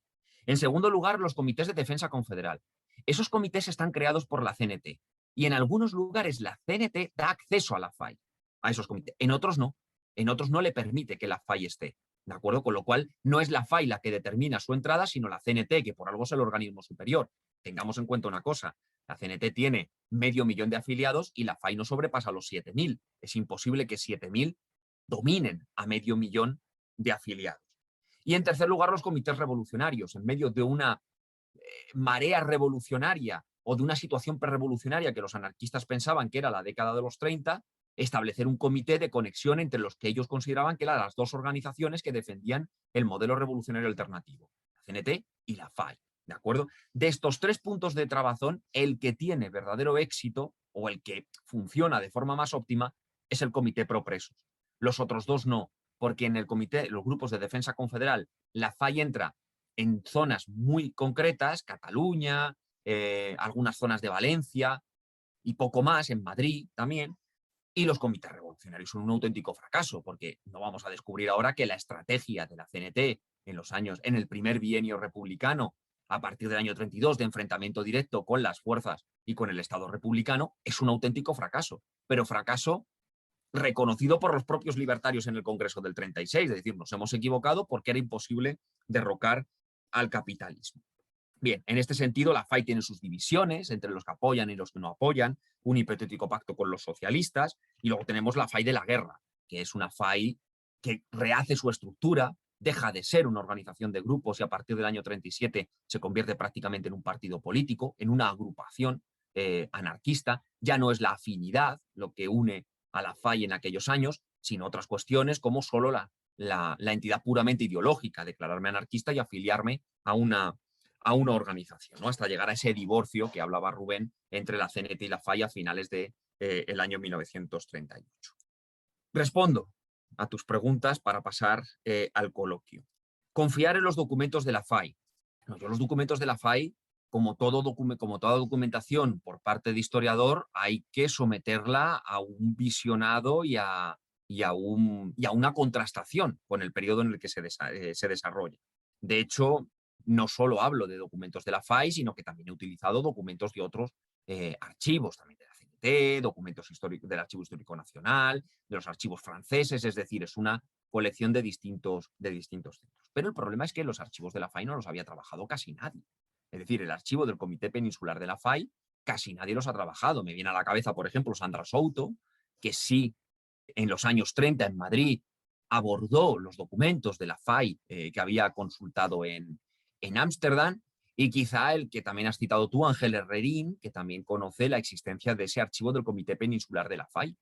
En segundo lugar, los comités de defensa confederal. Esos comités están creados por la CNT y en algunos lugares la CNT da acceso a la FAI, a esos comités. En otros no. En otros no le permite que la FAI esté. ¿De acuerdo? Con lo cual, no es la FAI la que determina su entrada, sino la CNT, que por algo es el organismo superior. Tengamos en cuenta una cosa. La CNT tiene 500.000 de afiliados y la FAI no sobrepasa los 7.000. Es imposible que 7.000 dominen a 500.000 de afiliados. Y en tercer lugar, los comités revolucionarios. En medio de una marea revolucionaria o de una situación prerrevolucionaria que los anarquistas pensaban que era la década de los 30, establecer un comité de conexión entre los que ellos consideraban que eran las dos organizaciones que defendían el modelo revolucionario alternativo, la CNT y la FAI. ¿De acuerdo? De estos tres puntos de trabazón, el que tiene verdadero éxito o el que funciona de forma más óptima es el comité pro presos. Los otros dos no, porque en el comité, los grupos de defensa confederal, la FAI entra en zonas muy concretas, Cataluña, algunas zonas de Valencia y poco más, en Madrid también, y los comités revolucionarios son un auténtico fracaso, porque no vamos a descubrir ahora que la estrategia de la CNT en el primer bienio republicano, a partir del año 32, de enfrentamiento directo con las fuerzas y con el Estado republicano, es un auténtico fracaso, pero fracaso reconocido por los propios libertarios en el Congreso del 36, es decir, nos hemos equivocado porque era imposible derrocar al capitalismo. Bien, en este sentido, la FAI tiene sus divisiones entre los que apoyan y los que no apoyan, un hipotético pacto con los socialistas, y luego tenemos la FAI de la guerra, que es una FAI que rehace su estructura, deja de ser una organización de grupos y a partir del año 37 se convierte prácticamente en un partido político, en una agrupación anarquista. Ya no es la afinidad lo que une a la FAI en aquellos años, sino otras cuestiones como solo la entidad puramente ideológica, declararme anarquista y afiliarme a una organización, ¿no? Hasta llegar a ese divorcio que hablaba Rubén entre la CNT y la FAI a finales del año 1938. Respondo a tus preguntas para pasar al coloquio. Confiar en los documentos de la FAI. No, yo los documentos de la FAI, como toda documentación por parte de historiador, hay que someterla a un visionado y a una contrastación con el periodo en el que se desarrolla. De hecho, no solo hablo de documentos de la FAI, sino que también he utilizado documentos de otros archivos, también de la CNT, documentos históricos del Archivo Histórico Nacional, de los archivos franceses, es decir, es una colección de distintos centros. Pero el problema es que los archivos de la FAI no los había trabajado casi nadie. Es decir, el archivo del Comité Peninsular de la FAI casi nadie los ha trabajado. Me viene a la cabeza, por ejemplo, Sandra Souto, que sí, en los años 30 en Madrid abordó los documentos de la FAI que había consultado en Ámsterdam, y quizá el que también has citado tú, Ángel Herrerín, que también conoce la existencia de ese archivo del Comité Peninsular de la FAI.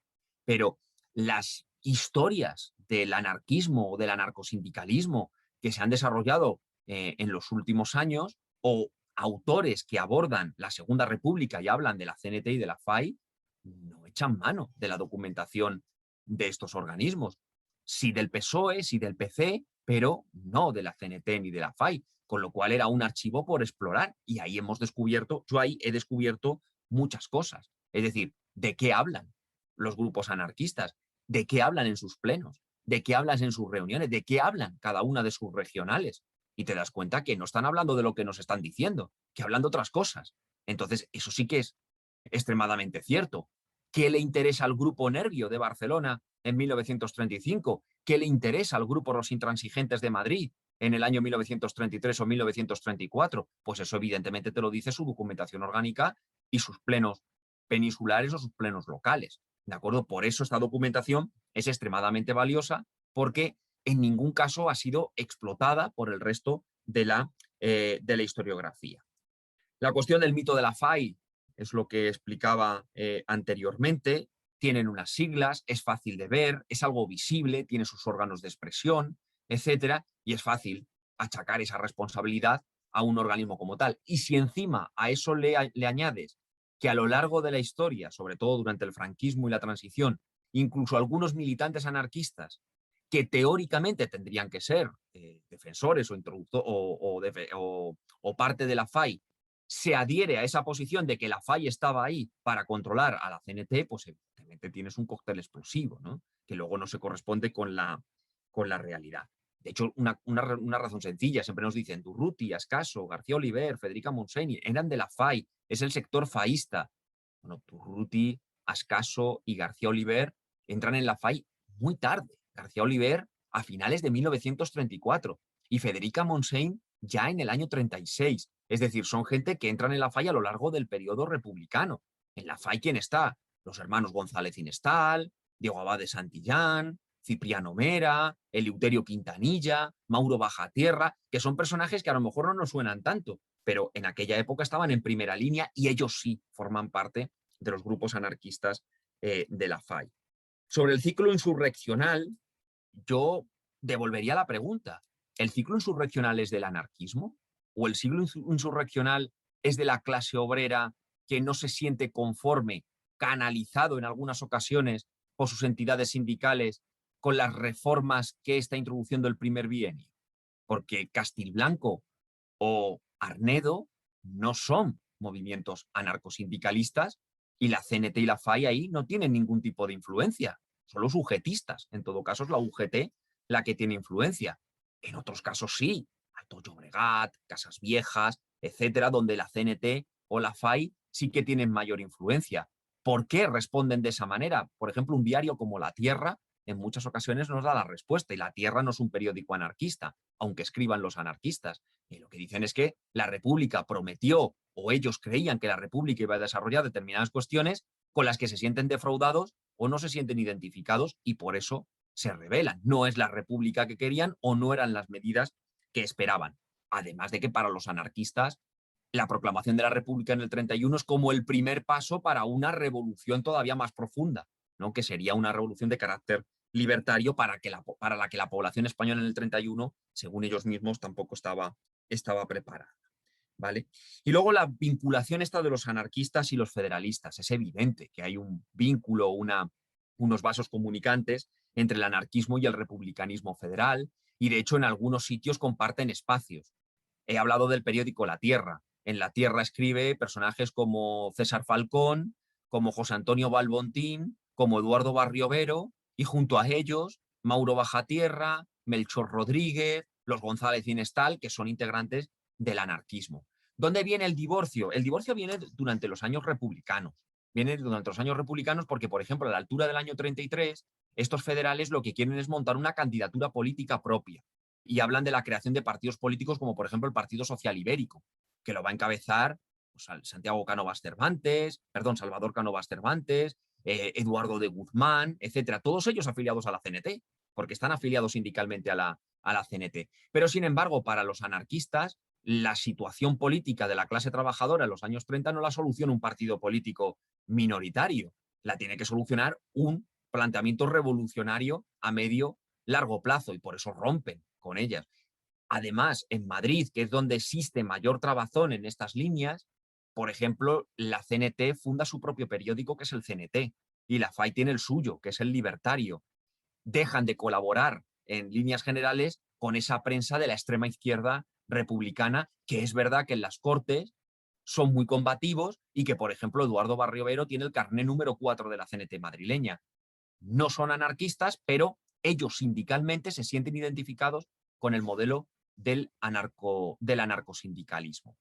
Pero las historias del anarquismo o del anarcosindicalismo que se han desarrollado en los últimos años, o autores que abordan la Segunda República y hablan de la CNT y de la FAI, no echan mano de la documentación de estos organismos. Sí del PSOE, sí del PC, pero no de la CNT ni de la FAI, con lo cual era un archivo por explorar, y ahí yo ahí he descubierto muchas cosas. Es decir, ¿de qué hablan los grupos anarquistas? ¿De qué hablan en sus plenos? ¿De qué hablan en sus reuniones? ¿De qué hablan cada una de sus regionales? Y te das cuenta que no están hablando de lo que nos están diciendo, que hablan de otras cosas. Entonces, eso sí que es extremadamente cierto. ¿Qué le interesa al Grupo Nervio de Barcelona en 1935? ¿Qué le interesa al Grupo Los Intransigentes de Madrid en el año 1933 o 1934? Pues eso evidentemente te lo dice su documentación orgánica y sus plenos peninsulares o sus plenos locales. ¿De acuerdo? Por eso esta documentación es extremadamente valiosa, porque en ningún caso ha sido explotada por el resto de la historiografía. La cuestión del mito de la FAI es lo que explicaba anteriormente. Tienen unas siglas, es fácil de ver, es algo visible, tiene sus órganos de expresión, etcétera, y es fácil achacar esa responsabilidad a un organismo como tal. Y si encima a eso le añades que a lo largo de la historia, sobre todo durante el franquismo y la transición, incluso algunos militantes anarquistas que teóricamente tendrían que ser defensores o parte de la FAI, se adhiere a esa posición de que la FAI estaba ahí para controlar a la CNT, pues evidentemente tienes un cóctel explosivo, ¿no? Que luego no se corresponde con la realidad. De hecho, una razón sencilla, siempre nos dicen Durruti, Ascaso, García Oliver, Federica Montseny, eran de la FAI, es el sector faísta. Bueno, Durruti, Ascaso y García Oliver entran en la FAI muy tarde. García Oliver a finales de 1934 y Federica Montseny ya en el año 36. Es decir, son gente que entran en la FAI a lo largo del periodo republicano. En la FAI, ¿quién está? Los hermanos González Inestal, Diego Abad de Santillán, Cipriano Mera, Eleuterio Quintanilla, Mauro Bajatierra, que son personajes que a lo mejor no nos suenan tanto, pero en aquella época estaban en primera línea y ellos sí forman parte de los grupos anarquistas de la FAI. Sobre el ciclo insurreccional, yo devolvería la pregunta. ¿El ciclo insurreccional es del anarquismo? ¿O el ciclo insurreccional es de la clase obrera que no se siente conforme, canalizado en algunas ocasiones por sus entidades sindicales, con las reformas que está introduciendo el primer bienio? Porque Castilblanco o Arnedo no son movimientos anarcosindicalistas y la CNT y la FAI ahí no tienen ningún tipo de influencia, son los UGTistas. En todo caso es la UGT la que tiene influencia. En otros casos sí, Alto Llobregat, Casas Viejas, etcétera, donde la CNT o la FAI sí que tienen mayor influencia. ¿Por qué responden de esa manera? Por ejemplo, un diario como La Tierra en muchas ocasiones nos da la respuesta, y La Tierra no es un periódico anarquista, aunque escriban los anarquistas. Y lo que dicen es que la República prometió, o ellos creían que la República iba a desarrollar determinadas cuestiones con las que se sienten defraudados o no se sienten identificados, y por eso se rebelan. No es la República que querían o no eran las medidas que esperaban. Además de que para los anarquistas la proclamación de la República en el 31 es como el primer paso para una revolución todavía más profunda, ¿no? Que sería una revolución de carácter libertario para la que la población española en el 31, según ellos mismos, tampoco estaba preparada. ¿Vale? Y luego la vinculación esta de los anarquistas y los federalistas. Es evidente que hay un vínculo, unos vasos comunicantes entre el anarquismo y el republicanismo federal, y de hecho en algunos sitios comparten espacios. He hablado del periódico La Tierra. En La Tierra escribe personajes como César Falcón, como José Antonio Balbontín, como Eduardo Barriovero, y junto a ellos Mauro Bajatierra, Melchor Rodríguez, los González Inestal, que son integrantes del anarquismo. ¿Dónde viene el divorcio? El divorcio viene durante los años republicanos. Viene durante los años republicanos porque, por ejemplo, a la altura del año 33, Estos federales lo que quieren es montar una candidatura política propia y hablan de la creación de partidos políticos como por ejemplo el Partido Social Ibérico, que lo va a encabezar pues, Salvador Cánovas Cervantes, Eduardo de Guzmán, etcétera. Todos ellos afiliados a la CNT, porque están afiliados sindicalmente a la CNT. Pero sin embargo, para los anarquistas, la situación política de la clase trabajadora en los años 30 no la soluciona un partido político minoritario, la tiene que solucionar un planteamiento revolucionario a medio largo plazo, y por eso rompen con ellas. Además, en Madrid, que es donde existe mayor trabazón en estas líneas, por ejemplo, la CNT funda su propio periódico, que es el CNT, y la FAI tiene el suyo, que es el Libertario. Dejan de colaborar en líneas generales con esa prensa de la extrema izquierda republicana, que es verdad que en las Cortes son muy combativos y que, por ejemplo, Eduardo Barriovero tiene el carné número 4 de la CNT madrileña. No son anarquistas, pero ellos sindicalmente se sienten identificados con el modelo del anarcosindicalismo.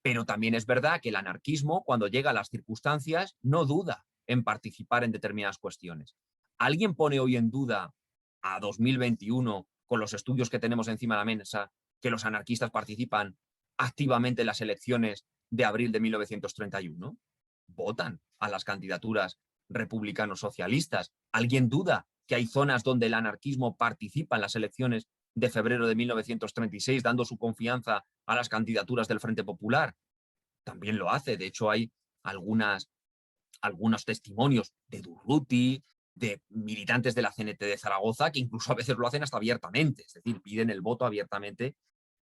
Pero también es verdad que el anarquismo, cuando llega a las circunstancias, no duda en participar en determinadas cuestiones. ¿Alguien pone hoy en duda, a 2021, con los estudios que tenemos encima de la mesa, que los anarquistas participan activamente en las elecciones de abril de 1931? Votan a las candidaturas republicanos socialistas. ¿Alguien duda que hay zonas donde el anarquismo participa en las elecciones de febrero de 1936, dando su confianza a las candidaturas del Frente Popular? También lo hace. De hecho, hay algunos testimonios de Durruti, de militantes de la CNT de Zaragoza, que incluso a veces lo hacen hasta abiertamente, es decir, piden el voto abiertamente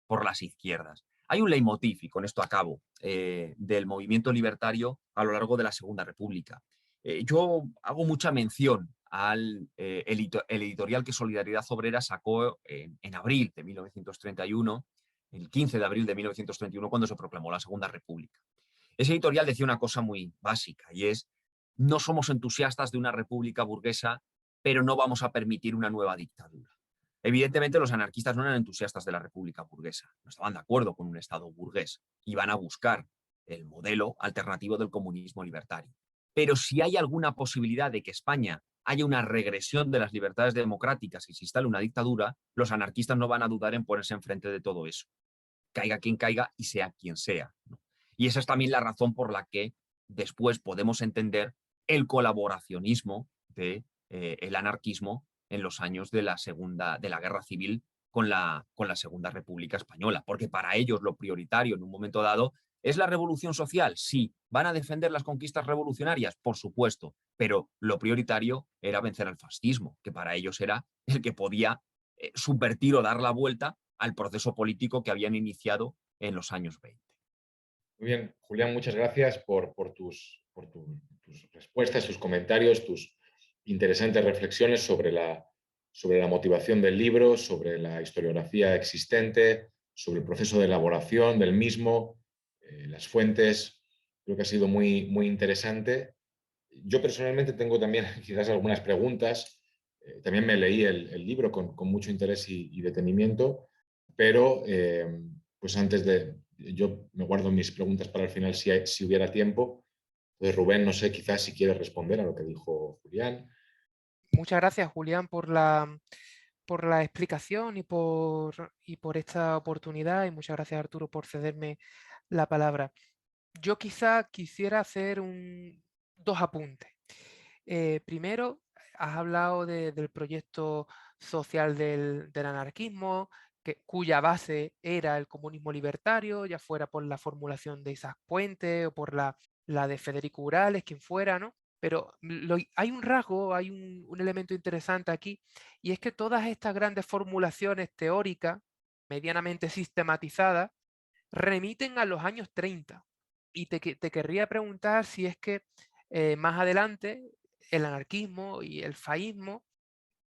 por las izquierdas. Hay un leitmotiv, y con esto acabo, del movimiento libertario a lo largo de la Segunda República. Yo hago mucha mención al el editorial que Solidaridad Obrera sacó en abril de 1931, el 15 de abril de 1931, cuando se proclamó la Segunda República. Ese editorial decía una cosa muy básica, y es: no somos entusiastas de una república burguesa, pero no vamos a permitir una nueva dictadura. Evidentemente, los anarquistas no eran entusiastas de la república burguesa, no estaban de acuerdo con un Estado burgués, iban a buscar el modelo alternativo del comunismo libertario. Pero si hay alguna posibilidad de que España haya una regresión de las libertades democráticas y se instale una dictadura, los anarquistas no van a dudar en ponerse enfrente de todo eso, caiga quien caiga y sea quien sea, ¿no? Y esa es también la razón por la que después podemos entender el colaboracionismo del anarquismo en los años de la Guerra Civil con la Segunda República Española, porque para ellos lo prioritario en un momento dado es la revolución social. Sí, van a defender las conquistas revolucionarias, por supuesto, pero lo prioritario era vencer al fascismo, que para ellos era el que podía subvertir o dar la vuelta al proceso político que habían iniciado en los años 20.
Muy bien, Julián, muchas gracias por tus respuestas, tus comentarios, tus interesantes reflexiones sobre la motivación del libro, sobre la historiografía existente, sobre el proceso de elaboración del mismo, las fuentes. Creo que ha sido muy, muy interesante. Yo personalmente tengo también quizás algunas preguntas. También me leí el libro con mucho interés y detenimiento, pero pues antes de... Yo me guardo mis preguntas para el final si hubiera tiempo. Entonces, Rubén, no sé, quizás si quieres responder a lo que dijo Julián.
Muchas gracias, Julián, por la explicación y por esta oportunidad, y muchas gracias, Arturo, por cederme la palabra. Yo quizá quisiera hacer dos apuntes. Primero, has hablado del proyecto social del anarquismo, cuya base era el comunismo libertario, ya fuera por la formulación de Isaac Puente o por la de Federico Urales, quien fuera, ¿no? Pero hay un rasgo, hay un elemento interesante aquí, y es que todas estas grandes formulaciones teóricas, medianamente sistematizadas, remiten a los años 30. Y te querría preguntar si es que más adelante el anarquismo y el faísmo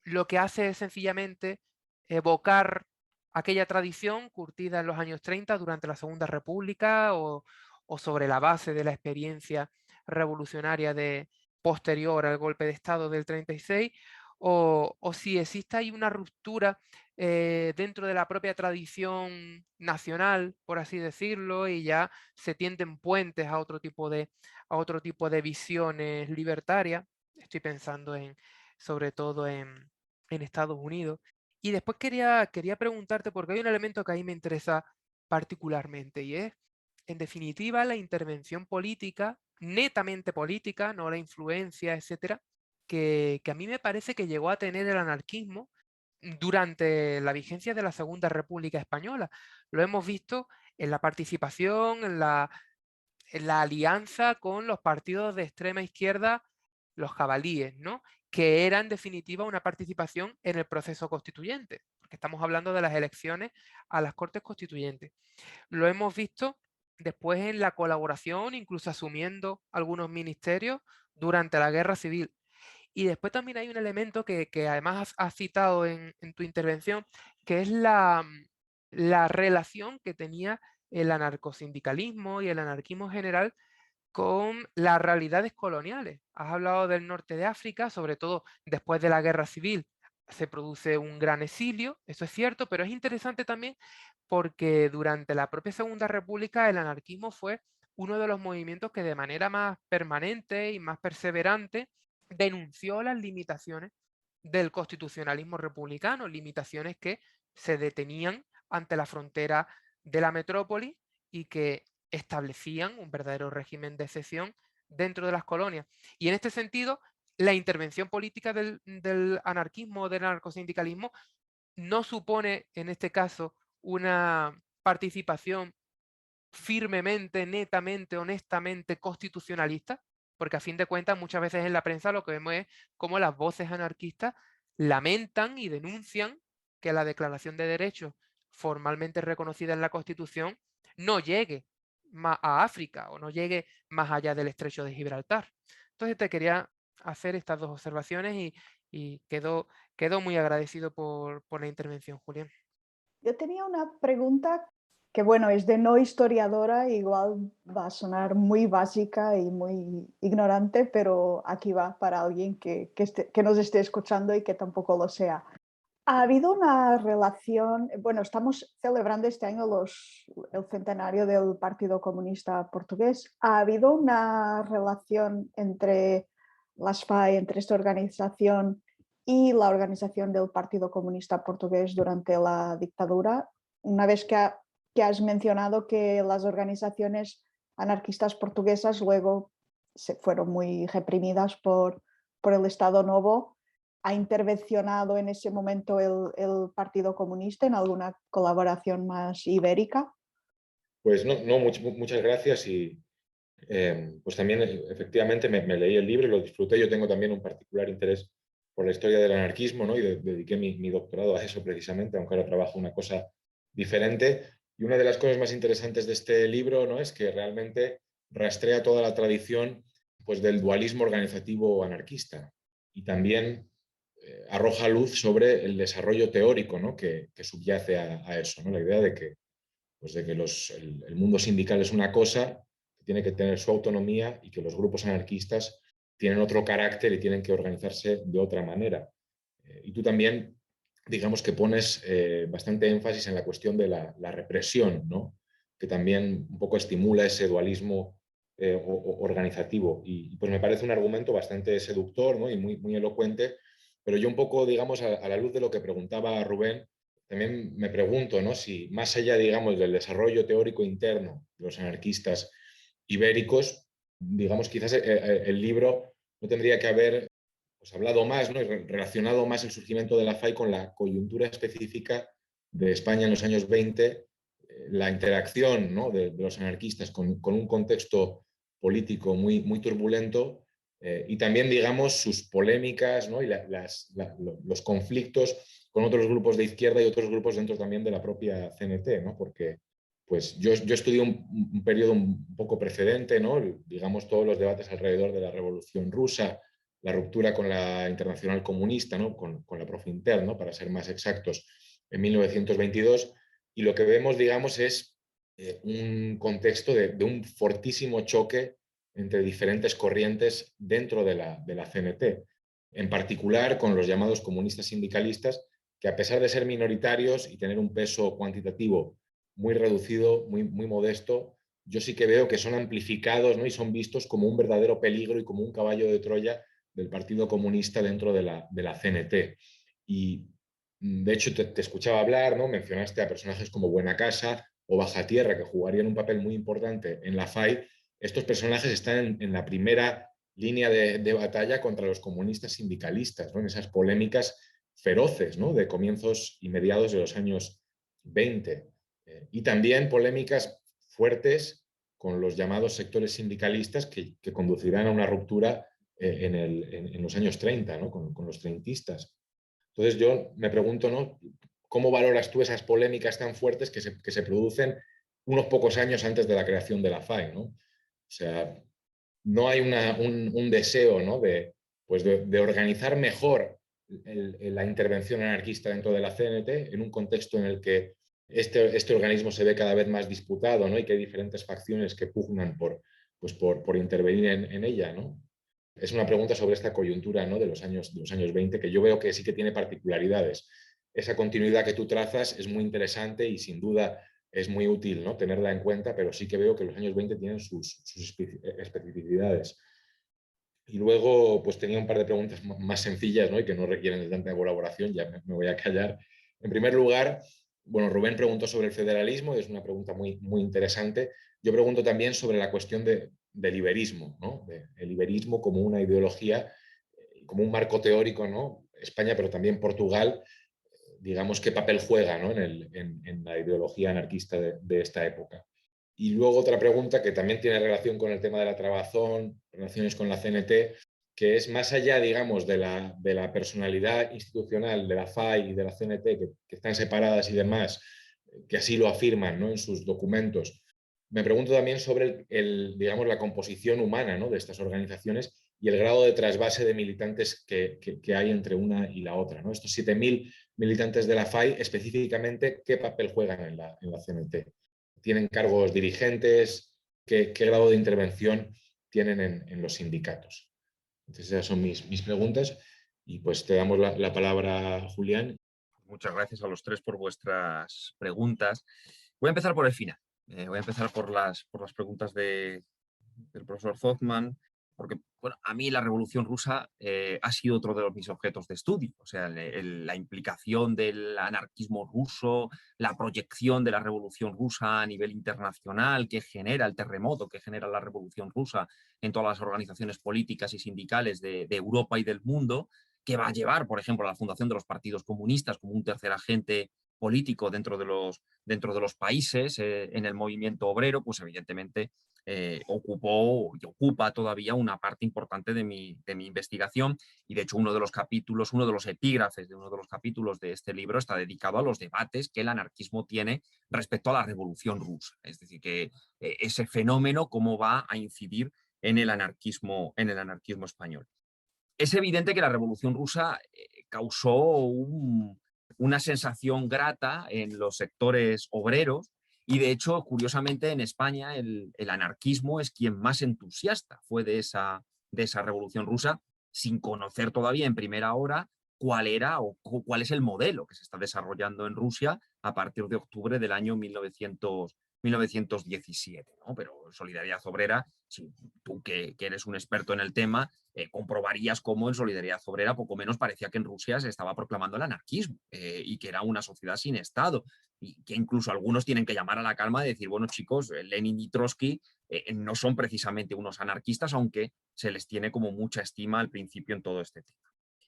lo que hace es sencillamente evocar aquella tradición curtida en los años 30 durante la Segunda República, o sobre la base de la experiencia revolucionaria posterior al golpe de Estado del 36, o si existe ahí una ruptura dentro de la propia tradición nacional, por así decirlo, y ya se tienden puentes a otro tipo de visiones libertarias. Estoy pensando en sobre todo en Estados Unidos. Y después quería preguntarte, porque hay un elemento que a mí me interesa particularmente, y es, en definitiva, la intervención política, netamente política, no la influencia, etcétera, que a mí me parece que llegó a tener el anarquismo durante la vigencia de la Segunda República Española. Lo hemos visto en la participación, en la alianza con los partidos de extrema izquierda, los jabalíes, ¿no? Que era en definitiva una participación en el proceso constituyente, porque estamos hablando de las elecciones a las Cortes Constituyentes. Lo hemos visto después en la colaboración, incluso asumiendo algunos ministerios durante la Guerra Civil. Y después también hay un elemento que además has citado en tu intervención, que es la relación que tenía el anarcosindicalismo y el anarquismo general con las realidades coloniales. Has hablado del norte de África, sobre todo después de la Guerra Civil se produce un gran exilio, eso es cierto, pero es interesante también porque durante la propia Segunda República el anarquismo fue uno de los movimientos que de manera más permanente y más perseverante denunció las limitaciones del constitucionalismo republicano, limitaciones que se detenían ante la frontera de la metrópoli y que establecían un verdadero régimen de excepción dentro de las colonias. Y en este sentido, la intervención política del anarquismo, del anarcosindicalismo, no supone, en este caso, una participación firmemente, netamente, honestamente constitucionalista, porque a fin de cuentas muchas veces en la prensa lo que vemos es cómo las voces anarquistas lamentan y denuncian que la Declaración de Derechos formalmente reconocida en la Constitución no llegue a África o no llegue más allá del Estrecho de Gibraltar. Entonces te quería hacer estas dos observaciones y quedo muy agradecido por la intervención, Julián.
Yo tenía una pregunta que, bueno, es de no historiadora, igual va a sonar muy básica y muy ignorante, pero aquí va para alguien que nos esté escuchando y que tampoco lo sea. ¿Ha habido una relación? Bueno, estamos celebrando este año el centenario del Partido Comunista Portugués. ¿Ha habido una relación entre las FAI, entre esta organización y la organización del Partido Comunista Portugués durante la dictadura? Una vez que has mencionado que las organizaciones anarquistas portuguesas luego fueron muy reprimidas por el Estado Novo, ¿ha intervencionado en ese momento el Partido Comunista en alguna colaboración más ibérica?
Pues no, muchas gracias y pues también efectivamente me leí el libro y lo disfruté. Yo tengo también un particular interés por la historia del anarquismo, ¿no? Y dediqué mi doctorado a eso precisamente, aunque ahora trabajo una cosa diferente. Y una de las cosas más interesantes de este libro, ¿no? Es que realmente rastrea toda la tradición, pues, del dualismo organizativo anarquista y también arroja luz sobre el desarrollo teórico, ¿no? que subyace a eso, ¿no? La idea de que, pues, de que el mundo sindical es una cosa, que tiene que tener su autonomía y que los grupos anarquistas tienen otro carácter y tienen que organizarse de otra manera. Y tú también, digamos que pones bastante énfasis en la cuestión de la represión, ¿no? Que también un poco estimula ese dualismo organizativo. Y pues me parece un argumento bastante seductor, ¿no? Y muy elocuente, pero yo un poco, digamos, a la luz de lo que preguntaba Rubén, también me pregunto, ¿no? Si más allá, digamos, del desarrollo teórico interno de los anarquistas ibéricos, digamos, quizás el libro no tendría que haber, pues, hablado más, ¿no? Y relacionado más el surgimiento de la FAI con la coyuntura específica de España en los años 20, la interacción, ¿no? de los anarquistas con un contexto político muy turbulento, y también, digamos, sus polémicas, ¿no? Y los conflictos con otros grupos de izquierda y otros grupos dentro también de la propia CNT, ¿no? Porque, pues, yo estudié un periodo un poco precedente, ¿no? Digamos, todos los debates alrededor de la Revolución Rusa, la ruptura con la Internacional Comunista, ¿no? con la Profinter, ¿no? Para ser más exactos, en 1922, y lo que vemos, digamos, es un contexto de un fortísimo choque entre diferentes corrientes dentro de la CNT, en particular con los llamados comunistas sindicalistas, que a pesar de ser minoritarios y tener un peso cuantitativo muy reducido, muy modesto, yo sí que veo que son amplificados, ¿no? Y son vistos como un verdadero peligro y como un caballo de Troya del Partido Comunista dentro de la CNT. Y de hecho te escuchaba hablar, ¿no? Mencionaste a personajes como Buenacasa o Bajatierra, que jugarían un papel muy importante en la FAI. Estos personajes están en la primera línea de batalla contra los comunistas sindicalistas, ¿no? En esas polémicas feroces, ¿no? De comienzos y mediados de los años 20. Y también polémicas fuertes con los llamados sectores sindicalistas que conducirán a una ruptura en los años 30, ¿no? Con los treintistas. Entonces yo me pregunto, ¿no? ¿Cómo valoras tú esas polémicas tan fuertes que se producen unos pocos años antes de la creación de la FAI, ¿no? O sea, no hay un deseo, ¿no? pues de organizar mejor la intervención anarquista dentro de la CNT en un contexto en el que este organismo se ve cada vez más disputado, ¿no? Y que hay diferentes facciones que pugnan por intervenir en ella, ¿no? Es una pregunta sobre esta coyuntura, ¿no? de los años 20, que yo veo que sí que tiene particularidades. Esa continuidad que tú trazas es muy interesante y sin duda es muy útil, ¿no? Tenerla en cuenta, pero sí que veo que los años 20 tienen sus especificidades. Y luego, pues tenía un par de preguntas más sencillas, ¿no? Y que no requieren de tanta elaboración, ya me voy a callar. En primer lugar, bueno, Rubén preguntó sobre el federalismo, es una pregunta muy interesante. Yo pregunto también sobre la cuestión del iberismo, ¿no? El iberismo como una ideología, como un marco teórico, ¿no? España, pero también Portugal, digamos, qué papel juega, ¿no? en la ideología anarquista de esta época. Y luego otra pregunta que también tiene relación con el tema de la trabazón, relaciones con la CNT, que es más allá, digamos, de la personalidad institucional de la FAI y de la CNT, que están separadas y demás, que así lo afirman, ¿no? En sus documentos. Me pregunto también sobre digamos, la composición humana, ¿no? De estas organizaciones y el grado de trasvase de militantes que hay entre una y la otra, ¿no? Estos 7.000 militantes de la FAI, específicamente, ¿qué papel juegan en la CNT? ¿Tienen cargos dirigentes? ¿Qué grado de intervención tienen en los sindicatos? Entonces esas son mis preguntas y pues te damos la palabra, Julián.
Muchas gracias a los tres por vuestras preguntas. Voy a empezar por el final. Voy a empezar por las preguntas del profesor Zofman, porque bueno, a mí la Revolución Rusa ha sido otro de mis objetos de estudio. O sea, la implicación del anarquismo ruso, la proyección de la Revolución Rusa a nivel internacional que genera el terremoto, que genera la Revolución Rusa en todas las organizaciones políticas y sindicales de Europa y del mundo, que va a llevar, por ejemplo, a la fundación de los partidos comunistas como un tercer agente político dentro de los países en el movimiento obrero, pues evidentemente ocupó y ocupa todavía una parte importante de mi investigación, y de hecho uno de los capítulos, uno de los epígrafes de uno de los capítulos de este libro está dedicado a los debates que el anarquismo tiene respecto a la Revolución Rusa, es decir, que ese fenómeno cómo va a incidir en el anarquismo español. Es evidente que la Revolución Rusa causó una sensación grata en los sectores obreros y, de hecho, curiosamente, en España el anarquismo es quien más entusiasta fue de esa Revolución Rusa, sin conocer todavía en primera hora cuál era o cuál es el modelo que se está desarrollando en Rusia a partir de octubre del año 1917, ¿no? Pero Solidaridad Obrera, si tú que eres un experto en el tema, comprobarías cómo en Solidaridad Obrera poco menos parecía que en Rusia se estaba proclamando el anarquismo y que era una sociedad sin Estado, y que incluso algunos tienen que llamar a la calma y decir, bueno, chicos, Lenin y Trotsky no son precisamente unos anarquistas, aunque se les tiene como mucha estima al principio en todo este tema.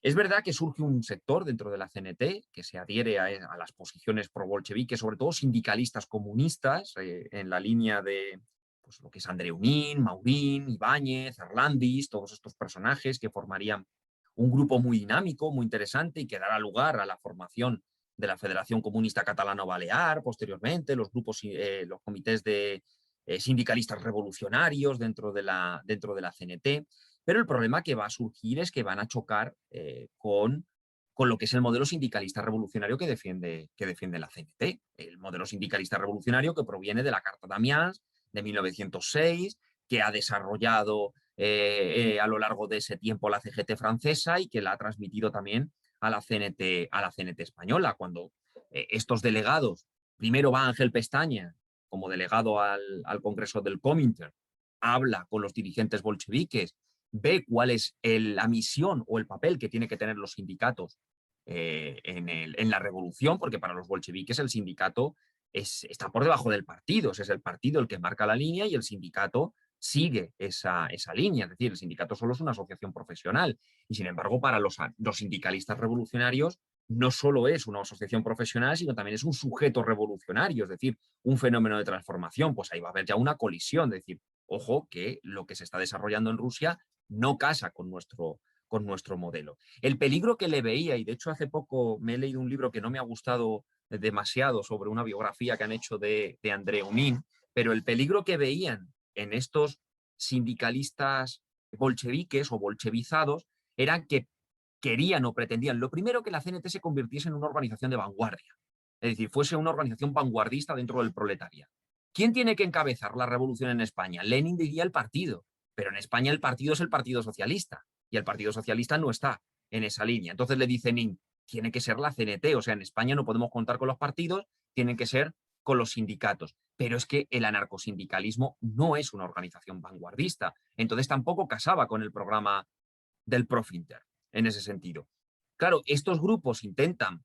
Es verdad que surge un sector dentro de la CNT que se adhiere a las posiciones pro-bolcheviques, sobre todo sindicalistas comunistas, en la línea de pues, lo que es Andreunín, Maurín, Ibáñez, Arlandis, todos estos personajes que formarían un grupo muy dinámico, muy interesante y que dará lugar a la formación de la Federación Comunista Catalano-Balear, posteriormente, los grupos, los comités de sindicalistas revolucionarios dentro de la CNT. Pero el problema que va a surgir es que van a chocar con lo que es el modelo sindicalista revolucionario que defiende la CNT. El modelo sindicalista revolucionario que proviene de la Carta d'Amiens de 1906, que ha desarrollado a lo largo de ese tiempo la CGT francesa y que la ha transmitido también a la CNT española. Cuando estos delegados, primero va Ángel Pestaña como delegado al Congreso del Comintern, habla con los dirigentes bolcheviques ve cuál es la misión o el papel que tiene que tener los sindicatos en la revolución, porque para los bolcheviques el sindicato está por debajo del partido, es el partido el que marca la línea y el sindicato sigue esa línea, es decir, el sindicato solo es una asociación profesional y sin embargo para los sindicalistas revolucionarios no solo es una asociación profesional, sino también es un sujeto revolucionario, es decir, un fenómeno de transformación. Pues ahí va a haber ya una colisión, es decir, ojo que lo que se está desarrollando en Rusia no casa con nuestro modelo. El peligro que le veía, y de hecho hace poco me he leído un libro que no me ha gustado demasiado sobre una biografía que han hecho de André Unín, pero el peligro que veían en estos sindicalistas bolcheviques o bolchevizados era que querían o pretendían, lo primero, que la CNT se convirtiese en una organización de vanguardia, es decir, fuese una organización vanguardista dentro del proletariado. ¿Quién tiene que encabezar la revolución en España? Lenin diría el partido, pero en España el partido es el Partido Socialista y el Partido Socialista no está en esa línea. Entonces le dice Nin, tiene que ser la CNT, o sea, en España no podemos contar con los partidos, tienen que ser con los sindicatos. Pero es que el anarcosindicalismo no es una organización vanguardista, entonces tampoco casaba con el programa del Profinter en ese sentido. Claro, estos grupos intentan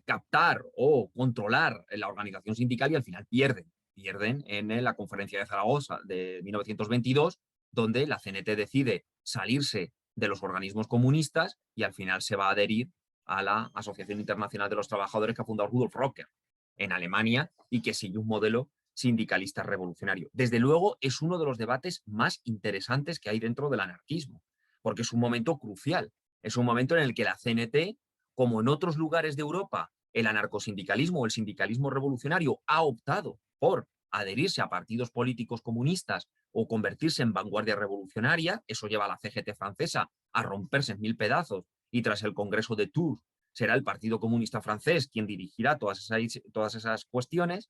captar o controlar la organización sindical y al final pierden en la conferencia de Zaragoza de 1922, donde la CNT decide salirse de los organismos comunistas y al final se va a adherir a la Asociación Internacional de los Trabajadores que ha fundado Rudolf Rocker en Alemania y que sigue un modelo sindicalista revolucionario. Desde luego es uno de los debates más interesantes que hay dentro del anarquismo, porque es un momento crucial, es un momento en el que la CNT, como en otros lugares de Europa, el anarcosindicalismo o el sindicalismo revolucionario ha optado por adherirse a partidos políticos comunistas o convertirse en vanguardia revolucionaria. Eso lleva a la CGT francesa a romperse en 1000 pedazos y tras el Congreso de Tours será el Partido Comunista Francés quien dirigirá todas esas cuestiones.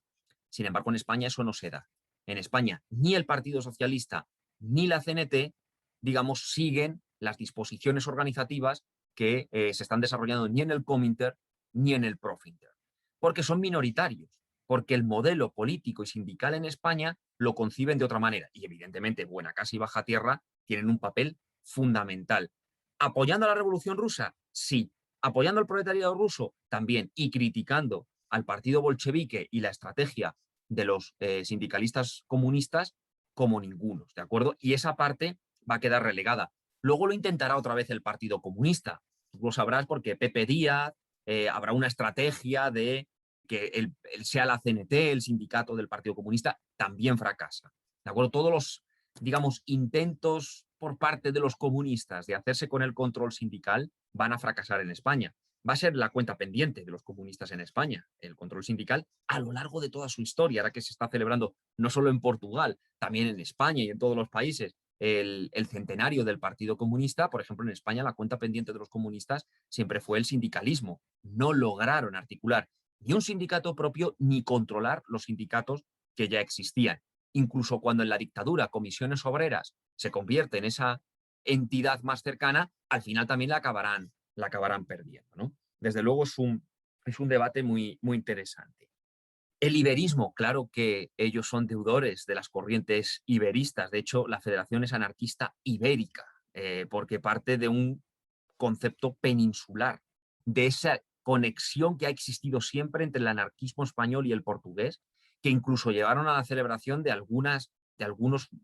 Sin embargo, en España eso no se da. En España ni el Partido Socialista ni la CNT, digamos, siguen las disposiciones organizativas que se están desarrollando ni en el Cominter ni en el Profinter, porque son minoritarios, porque el modelo político y sindical en España lo conciben de otra manera y evidentemente Buena Casa y Baja Tierra tienen un papel fundamental. ¿Apoyando a la Revolución Rusa? Sí. ¿Apoyando al proletariado ruso? También. Y criticando al partido bolchevique y la estrategia de los sindicalistas comunistas como ningunos, ¿de acuerdo? Y esa parte va a quedar relegada. Luego lo intentará otra vez el Partido Comunista. Tú lo sabrás porque Pepe Díaz habrá una estrategia de que él sea la CNT, el sindicato del Partido Comunista, también fracasa. ¿De acuerdo? Todos los, digamos, intentos por parte de los comunistas de hacerse con el control sindical van a fracasar en España. Va a ser la cuenta pendiente de los comunistas en España, el control sindical, a lo largo de toda su historia, ahora que se está celebrando no solo en Portugal, también en España y en todos los países, el centenario del Partido Comunista. Por ejemplo, en España la cuenta pendiente de los comunistas siempre fue el sindicalismo. No lograron articular ni un sindicato propio ni controlar los sindicatos que ya existían. Incluso cuando en la dictadura Comisiones Obreras se convierte en esa entidad más cercana, al final también la acabarán perdiendo, ¿no? Desde luego es un debate muy, muy interesante. El iberismo, claro que ellos son deudores de las corrientes iberistas. De hecho, la Federación es anarquista ibérica, porque parte de un concepto peninsular, de esa conexión que ha existido siempre entre el anarquismo español y el portugués, que incluso llevaron a la celebración de algunos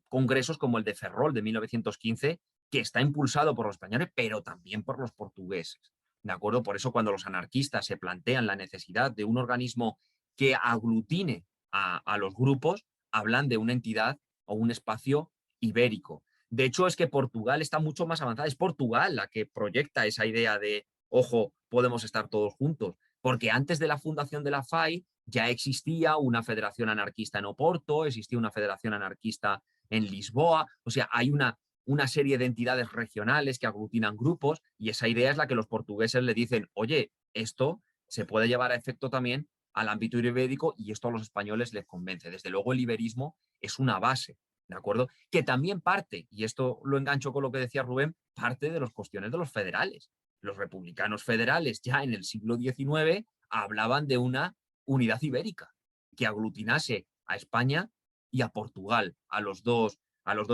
congresos como el de Ferrol de 1915, que está impulsado por los españoles, pero también por los portugueses. ¿De acuerdo? Por eso cuando los anarquistas se plantean la necesidad de un organismo que aglutine a los grupos, hablan de una entidad o un espacio ibérico. De hecho, es que Portugal está mucho más avanzada. Es Portugal la que proyecta esa idea de, ojo, podemos estar todos juntos. Porque antes de la fundación de la FAI ya existía una federación anarquista en Oporto, existía una federación anarquista en Lisboa. O sea, hay una serie de entidades regionales que aglutinan grupos y esa idea es la que los portugueses le dicen, oye, esto se puede llevar a efecto también al ámbito ibérico y esto a los españoles les convence. Desde luego el iberismo es una base, ¿de acuerdo? Que también parte, y esto lo engancho con lo que decía Rubén, parte de las cuestiones de los federales. Los republicanos federales ya en el siglo XIX hablaban de una unidad ibérica que aglutinase a España y a Portugal, a los dos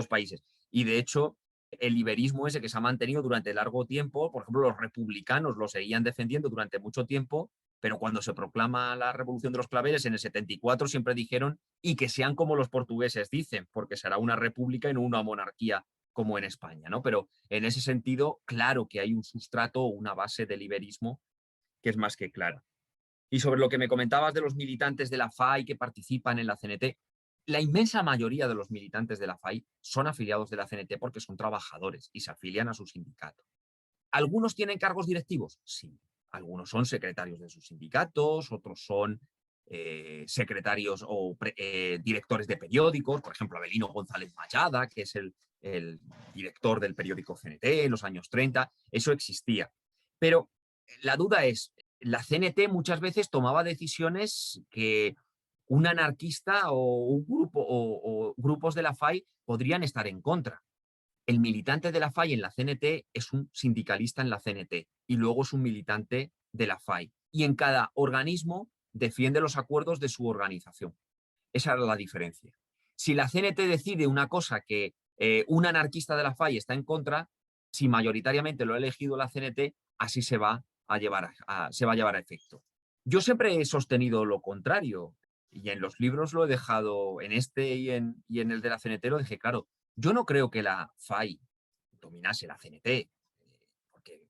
países. Y de hecho, el liberismo ese que se ha mantenido durante largo tiempo. Por ejemplo, los republicanos lo seguían defendiendo durante mucho tiempo, pero cuando se proclama la Revolución de los Claveles en el 74 siempre dijeron y que sean como los portugueses dicen, porque será una república y no una monarquía como en España, ¿no? Pero en ese sentido, claro que hay un sustrato o una base de liberismo que es más que clara. Y sobre lo que me comentabas de los militantes de la FAI que participan en la CNT, la inmensa mayoría de los militantes de la FAI son afiliados de la CNT porque son trabajadores y se afilian a su sindicato. ¿Algunos tienen cargos directivos? Sí. Algunos son secretarios de sus sindicatos, otros son secretarios o directores de periódicos, por ejemplo, Avelino González Mallada, que es el director del periódico CNT en los años 30, eso existía. Pero la duda es, la CNT muchas veces tomaba decisiones que un anarquista o un grupo o grupos de la FAI podrían estar en contra. El militante de la FAI en la CNT es un sindicalista en la CNT y luego es un militante de la FAI. Y en cada organismo defiende los acuerdos de su organización. Esa era la diferencia. Si la CNT decide una cosa que un anarquista de la FAI está en contra, si mayoritariamente lo ha elegido la CNT, así se va a llevar a efecto. Yo siempre he sostenido lo contrario y en los libros lo he dejado, en este y en el de la CNT lo dejé claro. Yo no creo que la FAI dominase la CNT, porque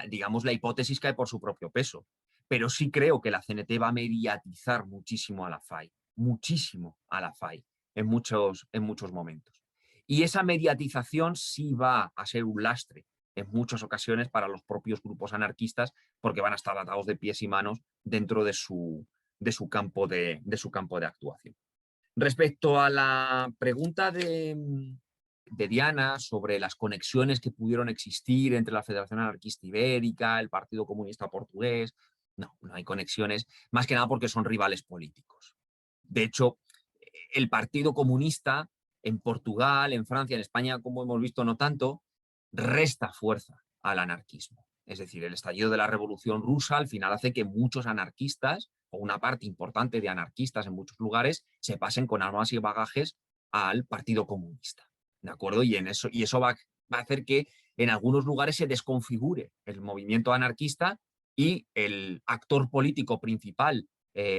digamos, la hipótesis cae por su propio peso, pero sí creo que la CNT va a mediatizar muchísimo a la FAI, muchísimo a la FAI en muchos momentos. Y esa mediatización sí va a ser un lastre en muchas ocasiones para los propios grupos anarquistas porque van a estar atados de pies y manos dentro de su campo de actuación. Respecto a la pregunta de Diana sobre las conexiones que pudieron existir entre la Federación Anarquista Ibérica, el Partido Comunista Portugués, no hay conexiones, más que nada porque son rivales políticos. De hecho, el Partido Comunista en Portugal, en Francia, en España, como hemos visto, no tanto, resta fuerza al anarquismo. Es decir, el estallido de la Revolución Rusa al final hace que muchos anarquistas, o una parte importante de anarquistas en muchos lugares, se pasen con armas y bagajes al Partido Comunista. ¿De acuerdo? Y eso va a hacer que en algunos lugares se desconfigure el movimiento anarquista y el actor político principal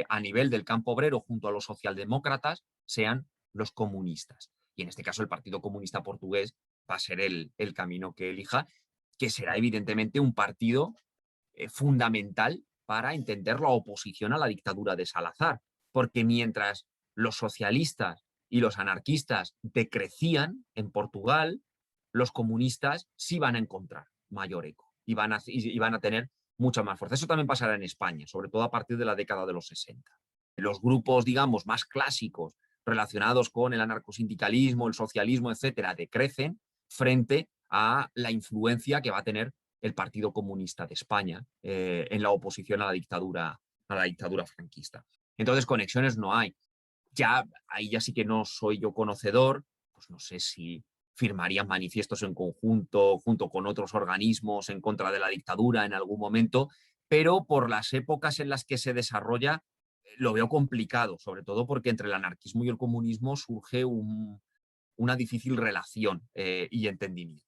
a nivel del campo obrero junto a los socialdemócratas sean los comunistas. Y en este caso el Partido Comunista Portugués va a ser el camino que elija, que será evidentemente un partido fundamental para entender la oposición a la dictadura de Salazar, porque mientras los socialistas y los anarquistas decrecían en Portugal, los comunistas sí van a encontrar mayor eco y van a tener mucha más fuerza. Eso también pasará en España, sobre todo a partir de la década de los 60. Los grupos, digamos, más clásicos relacionados con el anarcosindicalismo, el socialismo, etcétera, decrecen frente a la influencia que va a tener el Partido Comunista de España en la oposición a la dictadura franquista. Entonces, conexiones no hay. Ahí ya sí que no soy yo conocedor, pues no sé si firmarían manifiestos en conjunto junto con otros organismos en contra de la dictadura en algún momento, pero por las épocas en las que se desarrolla lo veo complicado, sobre todo porque entre el anarquismo y el comunismo surge una difícil relación y entendimiento.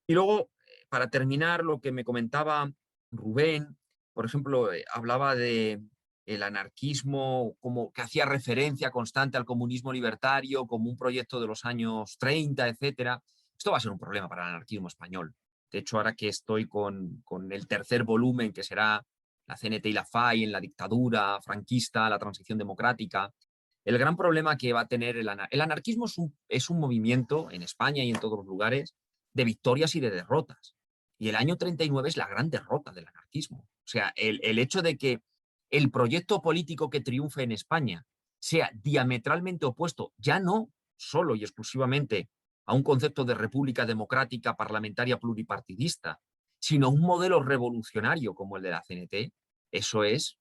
Y luego, para terminar, lo que me comentaba Rubén, por ejemplo, hablaba de el anarquismo como que hacía referencia constante al comunismo libertario como un proyecto de los años 30, etcétera. Esto va a ser un problema para el anarquismo español. De hecho, ahora que estoy con el tercer volumen, que será la CNT y la FAI en la dictadura franquista, la transición democrática, el gran problema que va a tener el anarquismo es un movimiento en España y en todos los lugares de victorias y de derrotas. Y el año 39 es la gran derrota del anarquismo. O sea, el hecho de que el proyecto político que triunfe en España sea diametralmente opuesto, ya no solo y exclusivamente a un concepto de república democrática parlamentaria pluripartidista, sino a un modelo revolucionario como el de la CNT, eso es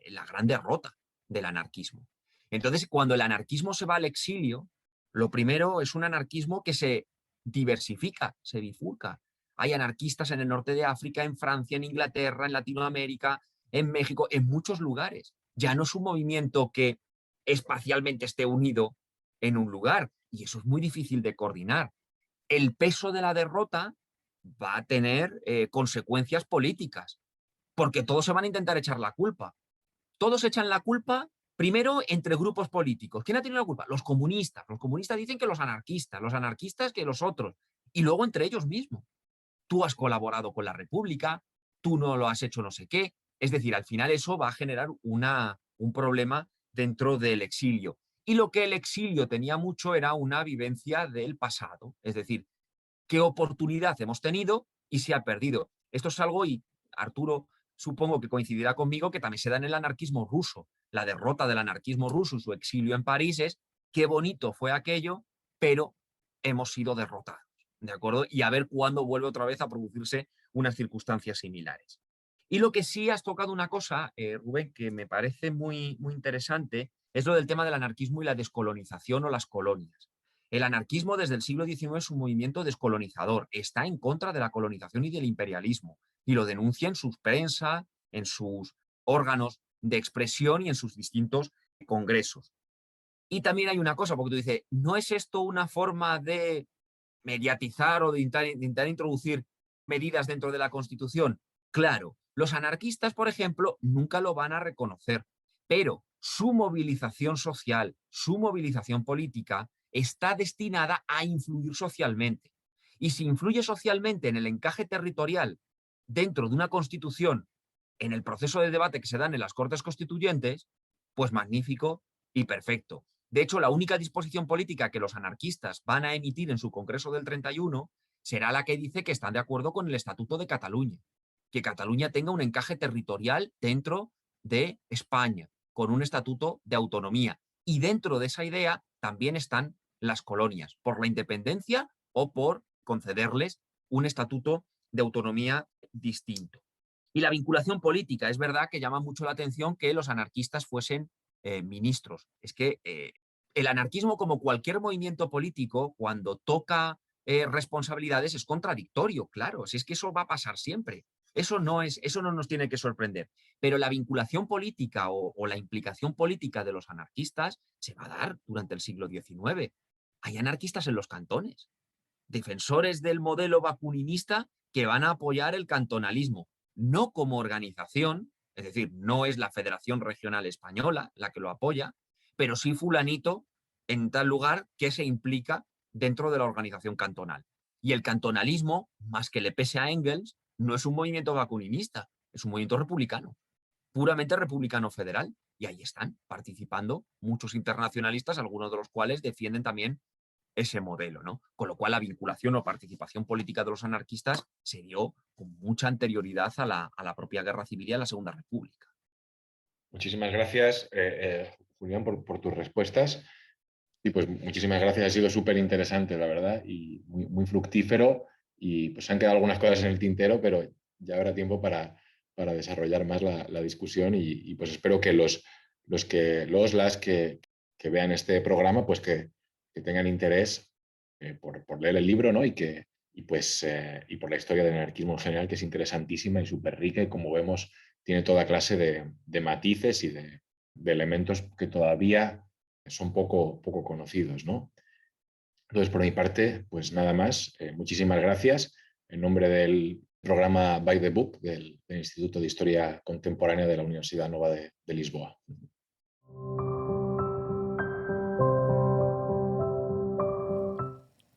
la gran derrota del anarquismo. Entonces, cuando el anarquismo se va al exilio, lo primero es un anarquismo que se diversifica, se bifurca. Hay anarquistas en el norte de África, en Francia, en Inglaterra, en Latinoamérica, en México, en muchos lugares. Ya no es un movimiento que espacialmente esté unido en un lugar, y eso es muy difícil de coordinar. el peso de la derrota va a tener consecuencias políticas, porque todos se van a intentar echar la culpa. Todos echan la culpa primero entre grupos políticos. ¿Quién ha tenido la culpa? Los comunistas. Los comunistas dicen que los anarquistas que los otros. Y luego entre ellos mismos. Tú has colaborado con la República, tú no lo has hecho no sé qué. Es decir, al final eso va a generar un problema dentro del exilio. Y lo que el exilio tenía mucho era una vivencia del pasado. Es decir, qué oportunidad hemos tenido y se ha perdido. Esto es algo, y Arturo supongo que coincidirá conmigo, que también se da en el anarquismo ruso. La derrota del anarquismo ruso y su exilio en París es qué bonito fue aquello, pero hemos sido derrotados, ¿de acuerdo? Y a ver cuándo vuelve otra vez a producirse unas circunstancias similares. Y lo que sí has tocado una cosa, Rubén, que me parece muy, muy interesante, es lo del tema del anarquismo y la descolonización o las colonias. El anarquismo desde el siglo XIX es un movimiento descolonizador, está en contra de la colonización y del imperialismo, y lo denuncia en sus prensa, en sus órganos de expresión y en sus distintos congresos. Y también hay una cosa, porque tú dices, ¿no es esto una forma de mediatizar o de intentar introducir medidas dentro de la Constitución? Claro, los anarquistas, por ejemplo, nunca lo van a reconocer, pero su movilización social, su movilización política está destinada a influir socialmente. Y si influye socialmente en el encaje territorial dentro de una Constitución, en el proceso de debate que se dan en las Cortes Constituyentes, pues magnífico y perfecto. De hecho, la única disposición política que los anarquistas van a emitir en su Congreso del 31 será la que dice que están de acuerdo con el Estatuto de Cataluña, que Cataluña tenga un encaje territorial dentro de España, con un estatuto de autonomía. Y dentro de esa idea también están las colonias, por la independencia o por concederles un estatuto de autonomía distinto. Y la vinculación política, es verdad que llama mucho la atención que los anarquistas fuesen ministros. Es que el anarquismo, como cualquier movimiento político, cuando toca responsabilidades es contradictorio, claro, si es que eso va a pasar siempre. Eso no nos tiene que sorprender. Pero la vinculación política o la implicación política de los anarquistas se va a dar durante el siglo XIX. Hay anarquistas en los cantones, defensores del modelo bakuninista que van a apoyar el cantonalismo, no como organización, es decir, no es la Federación Regional Española la que lo apoya, pero sí fulanito en tal lugar que se implica dentro de la organización cantonal. Y el cantonalismo, más que le pese a Engels, no es un movimiento bakuninista, es un movimiento republicano, puramente republicano federal. Y ahí están participando muchos internacionalistas, algunos de los cuales defienden también ese modelo, ¿no? Con lo cual la vinculación o participación política de los anarquistas se dio con mucha anterioridad a la propia Guerra Civil y a la Segunda República.
Muchísimas gracias, Julián, por tus respuestas. Y pues muchísimas gracias, ha sido súper interesante, la verdad, y muy, muy fructífero. Y pues han quedado algunas cosas en el tintero, pero ya habrá tiempo para desarrollar más la discusión y pues espero que las que vean este programa, pues que tengan interés por leer el libro, ¿no? Y por la historia del anarquismo en general, que es interesantísima y súper rica y, como vemos, tiene toda clase de matices y de elementos que todavía son poco conocidos, ¿no? Entonces, por mi parte, pues nada más. Muchísimas gracias. En nombre del programa By the Book del Instituto de Historia Contemporánea de la Universidad Nova de Lisboa.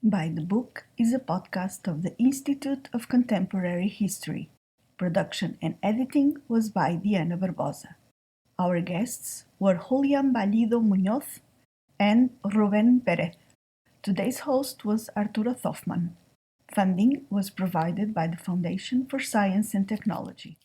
By the Book is a podcast of the Institute of Contemporary History. Production and editing was by Diana Barbosa. Our guests were Julián Vallido Muñoz and Rubén Pérez. Today's host was Arturo Thoffman. Funding was provided by the Foundation for Science and Technology.